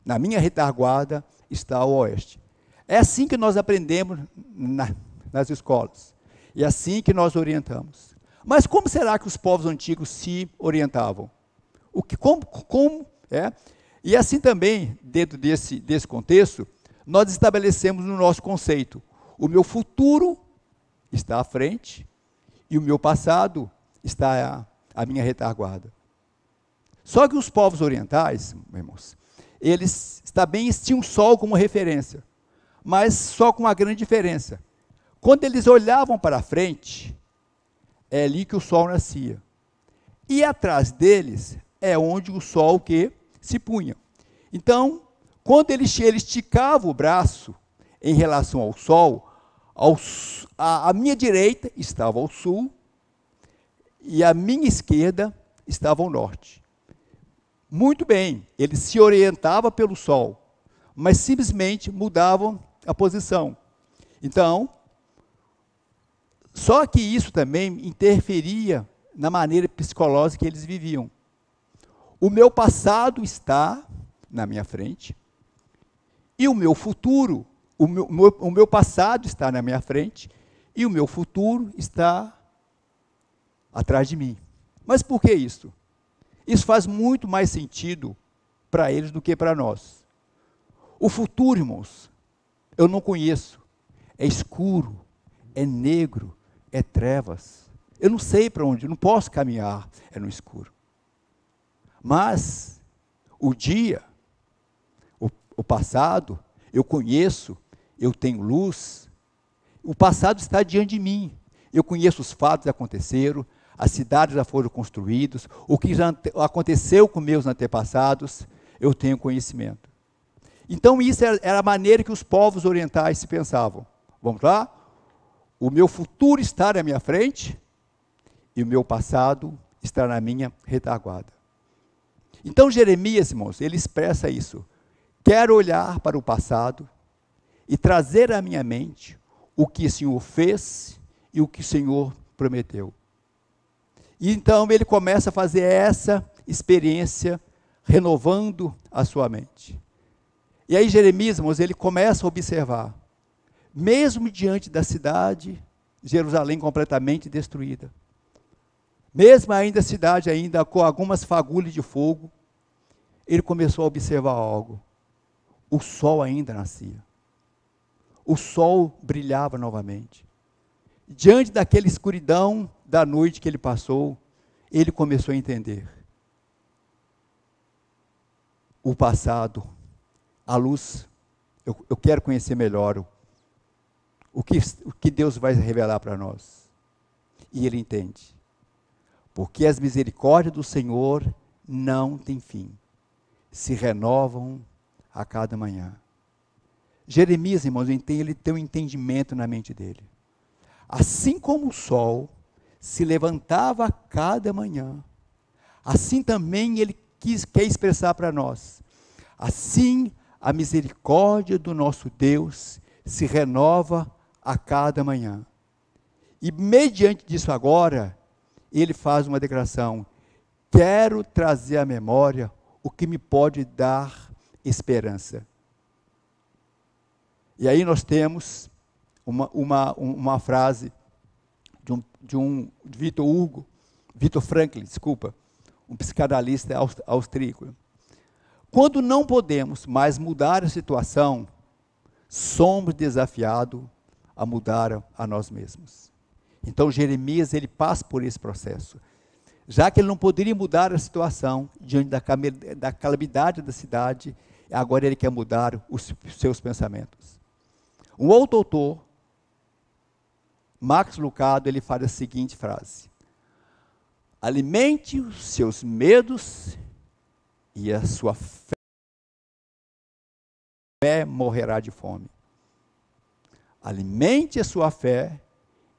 na minha retaguarda, está o oeste. É assim que nós aprendemos nas escolas. E é assim que nós orientamos. Mas como será que os povos antigos se orientavam? Como é? E assim também, dentro desse contexto, nós estabelecemos no nosso conceito. O meu futuro está à frente e o meu passado está à minha retaguarda. Só que os povos orientais, meus irmãos, eles também tinham o sol como referência, mas só com uma grande diferença. Quando eles olhavam para frente, é ali que o sol nascia. E atrás deles é onde o sol que se punha. Então, quando ele esticava o braço em relação ao sol, à minha direita estava o sul e à minha esquerda estava o norte. Muito bem, ele se orientava pelo sol, mas simplesmente mudavam a posição. Então, só que isso também interferia na maneira psicológica que eles viviam. O meu passado está na minha frente e o meu futuro, o meu passado está na minha frente e o meu futuro está atrás de mim. Mas por que isso? Isso faz muito mais sentido para eles do que para nós. O futuro, irmãos, eu não conheço. É escuro, é negro, é trevas. Eu não sei para onde, eu não posso caminhar, é no escuro. Mas o dia, o passado, eu conheço, eu tenho luz. O passado está diante de mim. Eu conheço os fatos que aconteceram, as cidades já foram construídas, o que já aconteceu com meus antepassados, eu tenho conhecimento. Então isso era a maneira que os povos orientais se pensavam. Vamos lá? O meu futuro está na minha frente e o meu passado está na minha retaguarda. Então Jeremias, irmãos, ele expressa isso. Quero olhar para o passado e trazer à minha mente o que o Senhor fez e o que o Senhor prometeu. E então ele começa a fazer essa experiência, renovando a sua mente. E aí Jeremias, irmãos, ele começa a observar, mesmo diante da cidade, Jerusalém completamente destruída, mesmo ainda a cidade ainda com algumas fagulhas de fogo, ele começou a observar algo. O sol ainda nascia. O sol brilhava novamente. Diante daquela escuridão da noite que ele passou, ele começou a entender. O passado, a luz, eu quero conhecer melhor o que Deus vai revelar para nós. E ele entende. Porque as misericórdias do Senhor não têm fim. Se renovam a cada manhã. Jeremias, irmãos, ele tem um entendimento na mente dele. Assim como o sol se levantava a cada manhã, assim também ele quer expressar para nós. Assim a misericórdia do nosso Deus se renova a cada manhã. E mediante disso agora, ele faz uma declaração: quero trazer à memória o que me pode dar esperança. E aí nós temos uma frase de Victor Franklin, um psicanalista austríaco. Quando não podemos mais mudar a situação, somos desafiados a mudar a nós mesmos. Então Jeremias, ele passa por esse processo. Já que ele não poderia mudar a situação diante da calamidade da cidade, agora ele quer mudar os seus pensamentos. Um outro autor, Max Lucado, ele faz a seguinte frase: alimente os seus medos e a sua fé morrerá de fome. Alimente a sua fé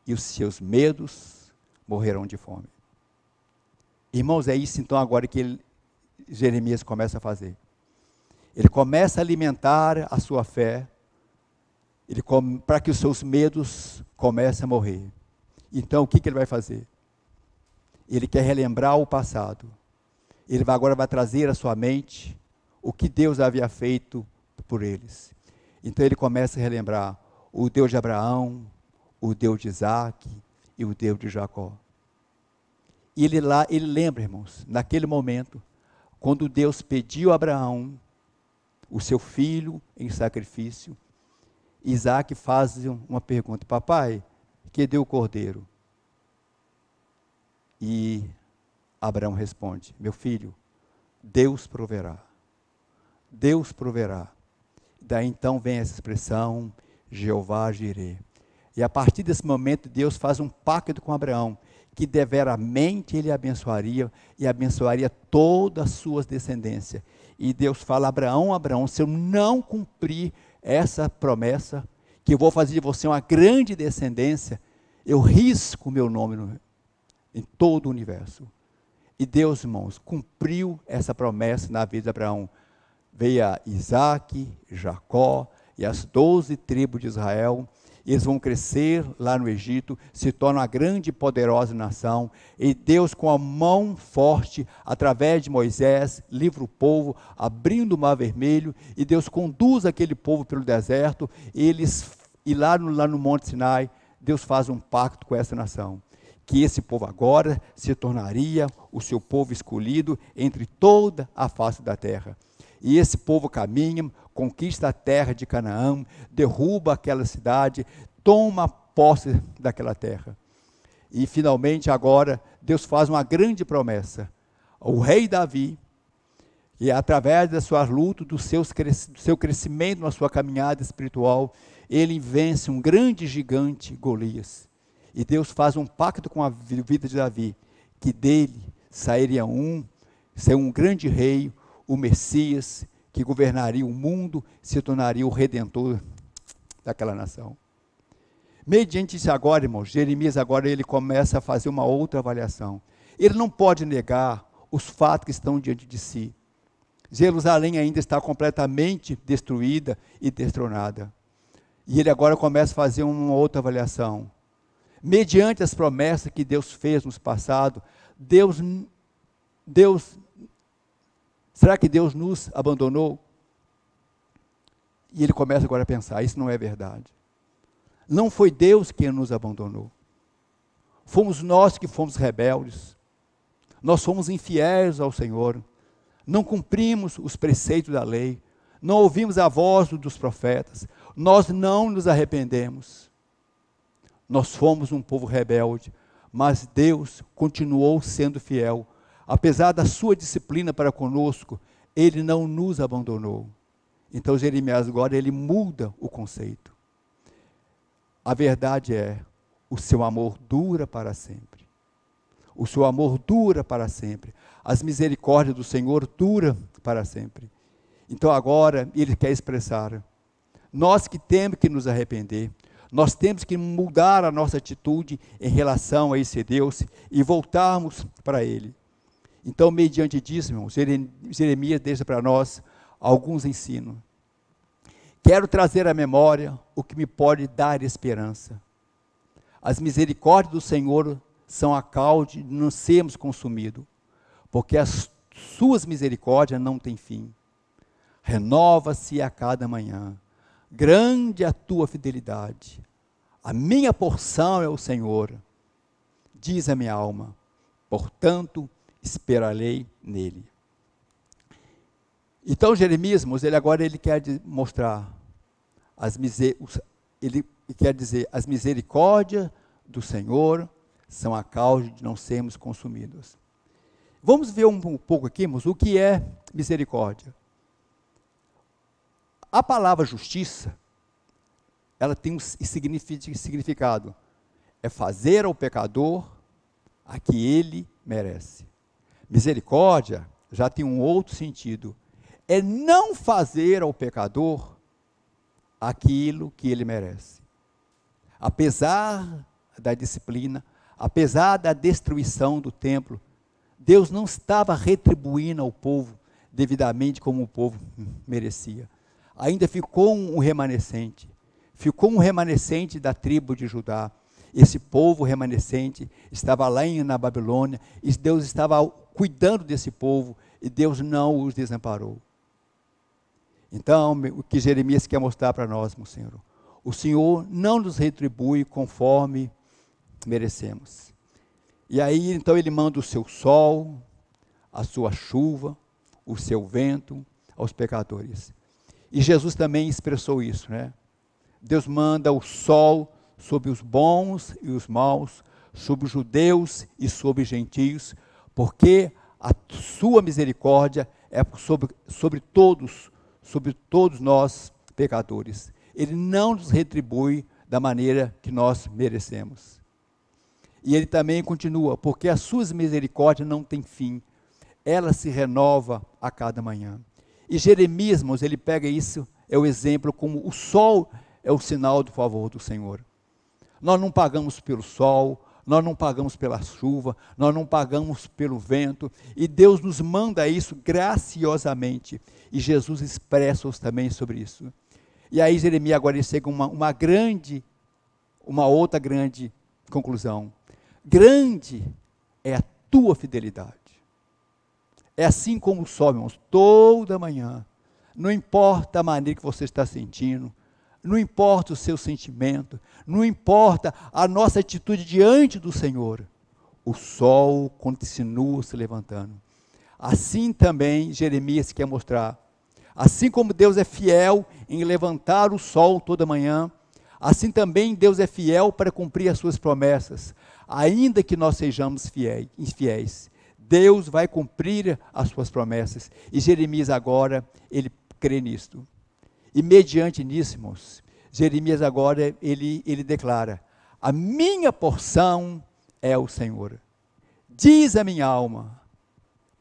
e os seus medos morrerão de fome. Irmãos, é isso então agora que Jeremias começa a fazer. Ele começa a alimentar a sua fé, para que os seus medos comecem a morrer. Então o que ele vai fazer? Ele quer relembrar o passado. Ele agora vai trazer à sua mente o que Deus havia feito por eles. Então ele começa a relembrar o Deus de Abraão, o Deus de Isaac e o Deus de Jacó. E ele lembra, irmãos, naquele momento, quando Deus pediu a Abraão o seu filho em sacrifício, Isaac faz uma pergunta: papai, cadê o cordeiro? E Abraão responde: meu filho, Deus proverá. Deus proverá. Daí então vem essa expressão, Jeová Jireh. E a partir desse momento Deus faz um pacto com Abraão, que deveramente ele abençoaria, e abençoaria todas as suas descendências. E Deus fala: Abraão, se eu não cumprir essa promessa, que eu vou fazer de você uma grande descendência, eu risco o meu nome em todo o universo. E Deus, irmãos, cumpriu essa promessa na vida de Abraão. Veio a Isaac, Jacó e as 12 tribos de Israel. Eles vão crescer lá no Egito, se tornam uma grande e poderosa nação, e Deus, com a mão forte, através de Moisés, livra o povo, abrindo o Mar Vermelho, e Deus conduz aquele povo pelo deserto, e lá no Monte Sinai, Deus faz um pacto com essa nação, que esse povo agora se tornaria o seu povo escolhido entre toda a face da terra. E esse povo caminha, conquista a terra de Canaã, derruba aquela cidade, toma posse daquela terra. E finalmente agora Deus faz uma grande promessa. O rei Davi, e através das suas lutas, do seu crescimento na sua caminhada espiritual, ele vence um grande gigante, Golias. E Deus faz um pacto com a vida de Davi, que dele sairia um grande rei, o Messias, que governaria o mundo, se tornaria o redentor daquela nação. Mediante isso agora, irmãos, Jeremias agora ele começa a fazer uma outra avaliação. Ele não pode negar os fatos que estão diante de si. Jerusalém ainda está completamente destruída e destronada. E ele agora começa a fazer uma outra avaliação. Mediante as promessas que Deus fez no passado, será que Deus nos abandonou? E ele começa agora a pensar, isso não é verdade. Não foi Deus quem nos abandonou. Fomos nós que fomos rebeldes. Nós fomos infiéis ao Senhor. Não cumprimos os preceitos da lei. Não ouvimos a voz dos profetas. Nós não nos arrependemos. Nós fomos um povo rebelde, mas Deus continuou sendo fiel. Apesar da sua disciplina para conosco, Ele não nos abandonou. Então Jeremias agora ele muda o conceito. A verdade é, o seu amor dura para sempre. O seu amor dura para sempre. As misericórdias do Senhor duram para sempre. Então agora ele quer expressar, nós que temos que nos arrepender, nós temos que mudar a nossa atitude em relação a esse Deus e voltarmos para Ele. Então, mediante disso, irmãos, Jeremias deixa para nós alguns ensinos. Quero trazer à memória o que me pode dar esperança. As misericórdias do Senhor são a causa de não sermos consumidos, porque as suas misericórdias não têm fim. Renova-se a cada manhã. Grande é a tua fidelidade. A minha porção é o Senhor. Diz a minha alma, portanto, esperarei nele. Então Jeremias, ele agora quer mostrar, ele quer dizer, as misericórdias do Senhor são a causa de não sermos consumidos. Vamos ver um pouco aqui, irmãos, o que é misericórdia. A palavra justiça, ela tem um significado. É fazer ao pecador a que ele merece. Misericórdia já tem um outro sentido. É não fazer ao pecador aquilo que ele merece. Apesar da disciplina, apesar da destruição do templo, Deus não estava retribuindo ao povo devidamente como o povo merecia. Ainda ficou um remanescente da tribo de Judá. Esse povo remanescente estava lá na Babilônia, e Deus estava cuidando desse povo, e Deus não os desamparou. Então, o que Jeremias quer mostrar para nós, meu Senhor, o Senhor não nos retribui conforme merecemos. E aí, então, ele manda o seu sol, a sua chuva, o seu vento aos pecadores. E Jesus também expressou isso, né? Deus manda o sol sobre os bons e os maus, sobre os judeus e sobre os gentios, porque a sua misericórdia é sobre todos nós pecadores. Ele não nos retribui da maneira que nós merecemos. E ele também continua, porque as suas misericórdias não têm fim, ela se renova a cada manhã. E Jeremias, irmãos, ele pega isso, é o exemplo como o sol é o sinal do favor do Senhor. Nós não pagamos pelo sol, nós não pagamos pela chuva, nós não pagamos pelo vento, e Deus nos manda isso graciosamente, e Jesus expressa-os também sobre isso. E aí Jeremias agora chega uma outra grande conclusão. Grande é a tua fidelidade. É assim como o sol, irmãos, toda manhã, não importa a maneira que você está sentindo, não importa o seu sentimento, não importa a nossa atitude diante do Senhor, o sol continua se levantando. Assim também Jeremias quer mostrar, assim como Deus é fiel em levantar o sol toda manhã, Assim também Deus é fiel para cumprir as suas promessas, ainda que nós sejamos infiéis. Deus vai cumprir as suas promessas. E Jeremias agora, ele crê nisto. E mediante nisso, irmãos, Jeremias agora, ele declara: a minha porção é o Senhor. Diz a minha alma.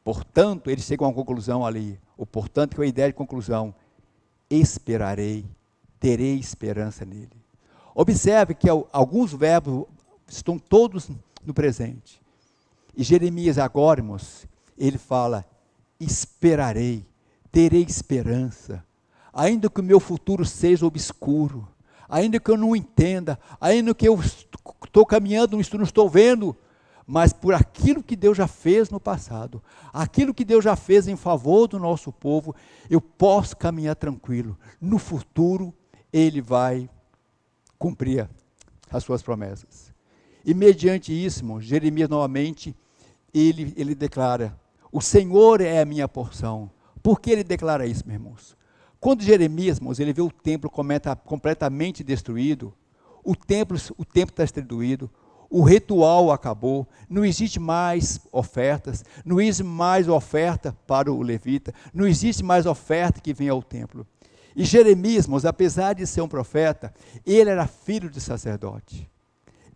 Portanto, ele chega a uma conclusão ali. O portanto, que é uma ideia de conclusão. Esperarei, terei esperança nele. Observe que alguns verbos estão todos no presente. E Jeremias agora, irmãos, ele fala: esperarei, terei esperança. Ainda que o meu futuro seja obscuro, ainda que eu não entenda, ainda que eu estou caminhando, não estou vendo, mas por aquilo que Deus já fez no passado, aquilo que Deus já fez em favor do nosso povo, eu posso caminhar tranquilo. No futuro, Ele vai cumprir as suas promessas. E mediante isso, irmão, Jeremias novamente, ele declara: o Senhor é a minha porção. Por que ele declara isso, meus irmãos? Quando Jeremias, irmãos, ele vê o templo completamente destruído, o templo está destruído, o ritual acabou, não existe mais ofertas, não existe mais oferta para o levita, não existe mais oferta que venha ao templo. E Jeremias, irmãos, apesar de ser um profeta, ele era filho de sacerdote.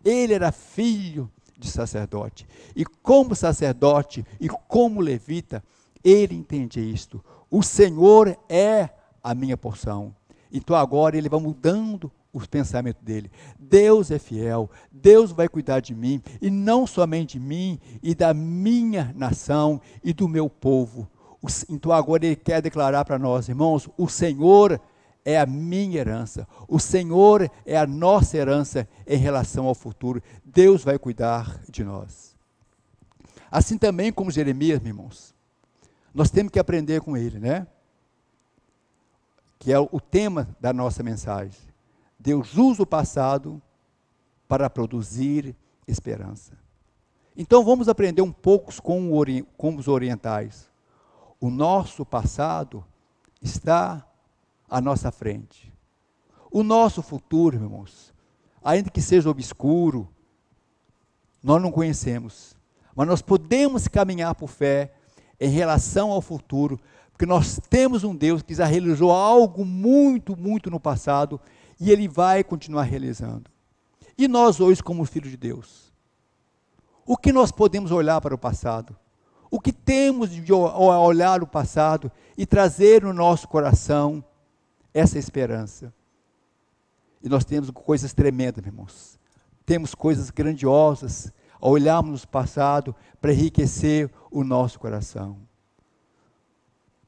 Ele era filho de sacerdote. E como sacerdote e como levita, ele entende isto. O Senhor é a minha porção. Então agora ele vai mudando os pensamentos dele. Deus é fiel, Deus vai cuidar de mim, e não somente de mim, e da minha nação e do meu povo. Então agora ele quer declarar para nós, irmãos, o Senhor é a minha herança, o Senhor é a nossa herança em relação ao futuro. Deus vai cuidar de nós. Assim também como Jeremias, meus irmãos, nós temos que aprender com ele, né? Que é o tema da nossa mensagem. Deus usa o passado para produzir esperança. Então vamos aprender um pouco com os orientais. O nosso passado está à nossa frente. O nosso futuro, irmãos, ainda que seja obscuro, nós não conhecemos. Mas nós podemos caminhar por fé em relação ao futuro, porque nós temos um Deus que já realizou algo muito, muito no passado, e Ele vai continuar realizando. E nós hoje, como filhos de Deus, o que nós podemos olhar para o passado? O que temos de olhar o passado e trazer no nosso coração essa esperança? E nós temos coisas tremendas, irmãos. Temos coisas grandiosas ao olharmos o passado para enriquecer o nosso coração.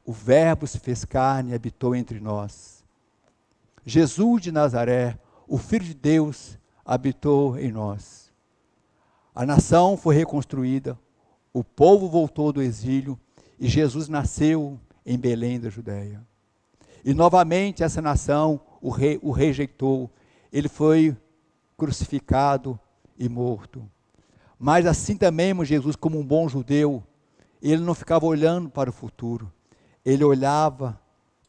O Verbo se fez carne e habitou entre nós. Jesus de Nazaré, o Filho de Deus, habitou em nós. A nação foi reconstruída, o povo voltou do exílio e Jesus nasceu em Belém da Judéia. E novamente essa nação o rejeitou, ele foi crucificado e morto. Mas assim também, Jesus, como um bom judeu, ele não ficava olhando para o futuro, ele olhava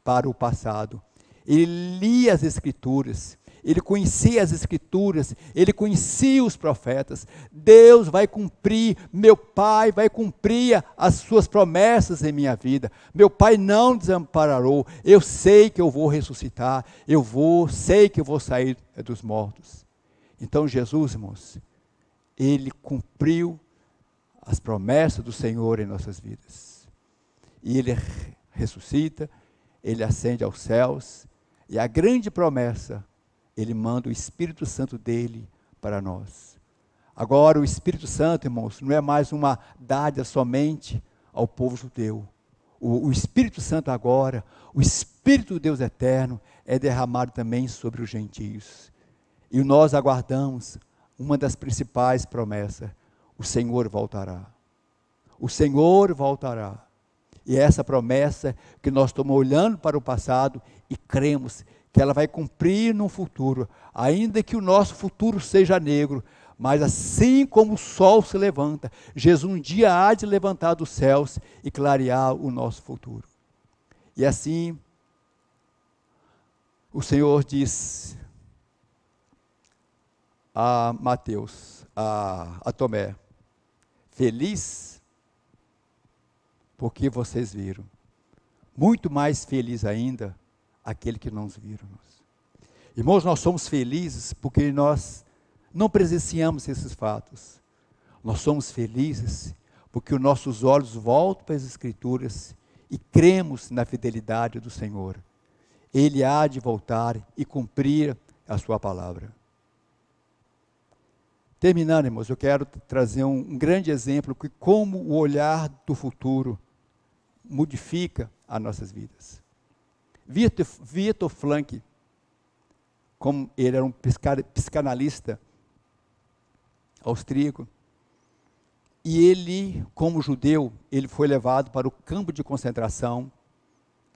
para o passado. Ele lia as Escrituras, ele conhecia as Escrituras, ele conhecia os profetas. Deus vai cumprir, meu Pai vai cumprir as suas promessas em minha vida. Meu Pai não desampararou, eu sei que eu vou ressuscitar, sei que eu vou sair dos mortos. Então Jesus, irmãos, ele cumpriu as promessas do Senhor em nossas vidas. E ele ressuscita, ele ascende aos céus, e a grande promessa, ele manda o Espírito Santo dele para nós. Agora o Espírito Santo, irmãos, não é mais uma dádiva somente ao povo judeu. O Espírito Santo agora, o Espírito do Deus eterno, é derramado também sobre os gentios. E nós aguardamos uma das principais promessas: o Senhor voltará. O Senhor voltará. E essa promessa que nós estamos olhando para o passado e cremos que ela vai cumprir no futuro, ainda que o nosso futuro seja negro, mas assim como o sol se levanta, Jesus um dia há de levantar dos céus e clarear o nosso futuro. E assim, o Senhor diz a Mateus, a Tomé: feliz porque vocês viram. Muito mais feliz ainda aquele que não nos viram. Irmãos, nós somos felizes porque nós não presenciamos esses fatos. Nós somos felizes porque os nossos olhos voltam para as Escrituras e cremos na fidelidade do Senhor. Ele há de voltar e cumprir a sua palavra. Terminando, irmãos, eu quero trazer um grande exemplo de como o olhar do futuro modifica as nossas vidas. Viktor Frankl, como ele era um psicanalista austríaco, e ele, como judeu, ele foi levado para o campo de concentração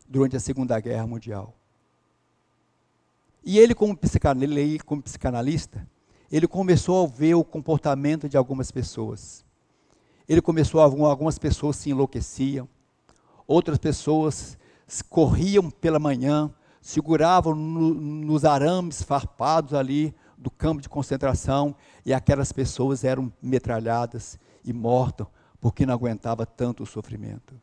durante a Segunda Guerra Mundial. E ele, como psicanalista, ele começou a ver o comportamento de algumas pessoas. Ele começou a ver algumas pessoas se enlouqueciam, outras pessoas corriam pela manhã, seguravam nos arames farpados ali do campo de concentração, e aquelas pessoas eram metralhadas e mortas, porque não aguentava tanto o sofrimento.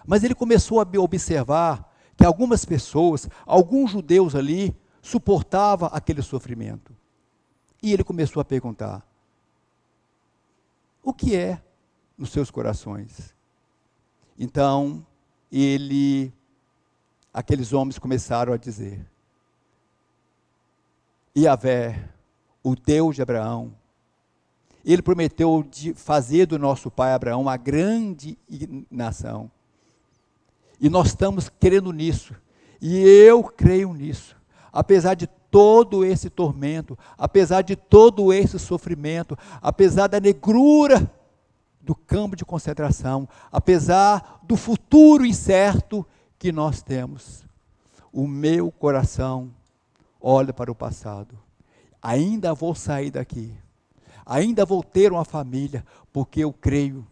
Mas ele começou a observar que algumas pessoas, alguns judeus ali, suportavam aquele sofrimento. E ele começou a perguntar: o que é nos seus corações? Então, aqueles homens começaram a dizer: Yahvé, o Deus de Abraão, ele prometeu de fazer do nosso pai Abraão uma grande nação. E nós estamos crendo nisso. E eu creio nisso. Apesar de todo esse tormento, apesar de todo esse sofrimento, apesar da negrura do campo de concentração, apesar do futuro incerto que nós temos, o meu coração olha para o passado. Ainda vou sair daqui. Ainda vou ter uma família, porque eu creio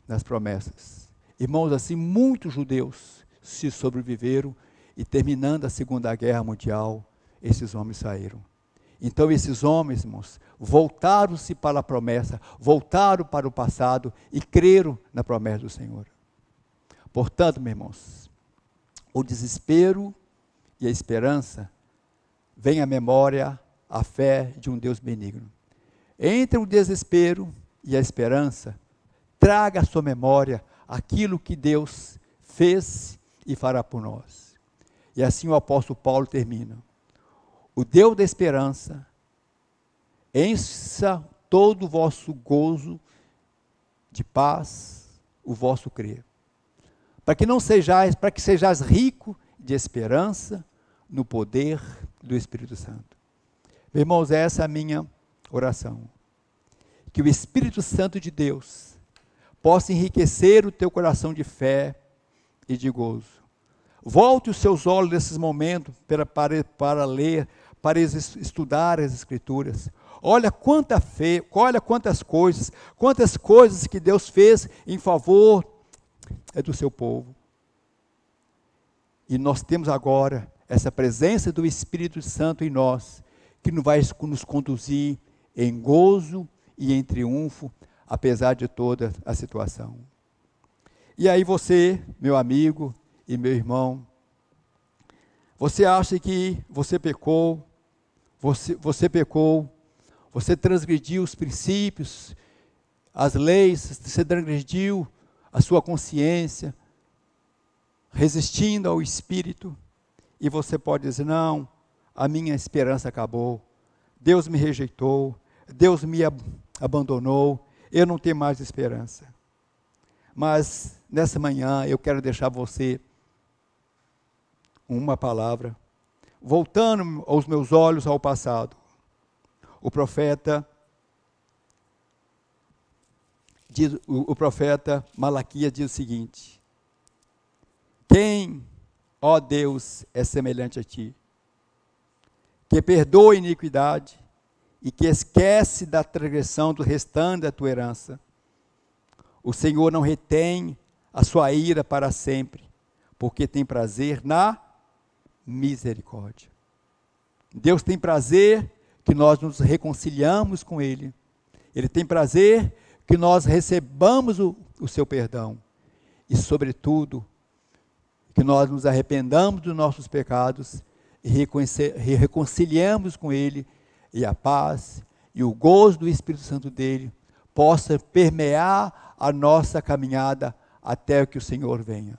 nas promessas. Irmãos, assim, muitos judeus se sobreviveram, e terminando a Segunda Guerra Mundial, esses homens saíram. Então esses homens, irmãos, voltaram-se para a promessa, voltaram para o passado e creram na promessa do Senhor. Portanto, meus irmãos, o desespero e a esperança vem à memória a fé de um Deus benigno. Entre o desespero e a esperança, traga à sua memória aquilo que Deus fez e fará por nós. E assim o apóstolo Paulo termina: o Deus da esperança encha todo o vosso gozo de paz, o vosso crer, para que sejais rico de esperança no poder do Espírito Santo. Meus irmãos, essa é a minha oração. Que o Espírito Santo de Deus possa enriquecer o teu coração de fé e de gozo. Volte os seus olhos nesses momentos para ler, para estudar as Escrituras. Olha quanta fé, olha quantas coisas que Deus fez em favor do seu povo. E nós temos agora essa presença do Espírito Santo em nós, que vai nos conduzir em gozo e em triunfo, apesar de toda a situação. E aí você, meu amigo e meu irmão, você acha que você pecou, você transgrediu os princípios, as leis, você transgrediu a sua consciência, resistindo ao Espírito, e você pode dizer: não, a minha esperança acabou, Deus me rejeitou, Deus me abandonou, eu não tenho mais esperança. Mas nessa manhã eu quero deixar você uma palavra, voltando os meus olhos ao passado. O profeta Malaquias diz o seguinte: quem, ó Deus, é semelhante a ti, que perdoa a iniquidade e que esquece da transgressão do restante da tua herança. O Senhor não retém a sua ira para sempre, porque tem prazer na misericórdia. Deus tem prazer que nós nos reconciliamos com Ele. Ele tem prazer que nós recebamos o seu perdão. E, sobretudo, que nós nos arrependamos dos nossos pecados e reconciliamos com Ele, e a paz e o gozo do Espírito Santo dele possa permear a nossa caminhada até que o Senhor venha.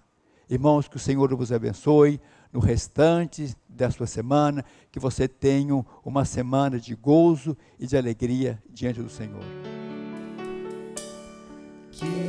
Irmãos, que o Senhor vos abençoe no restante da sua semana, que você tenha uma semana de gozo e de alegria diante do Senhor. Que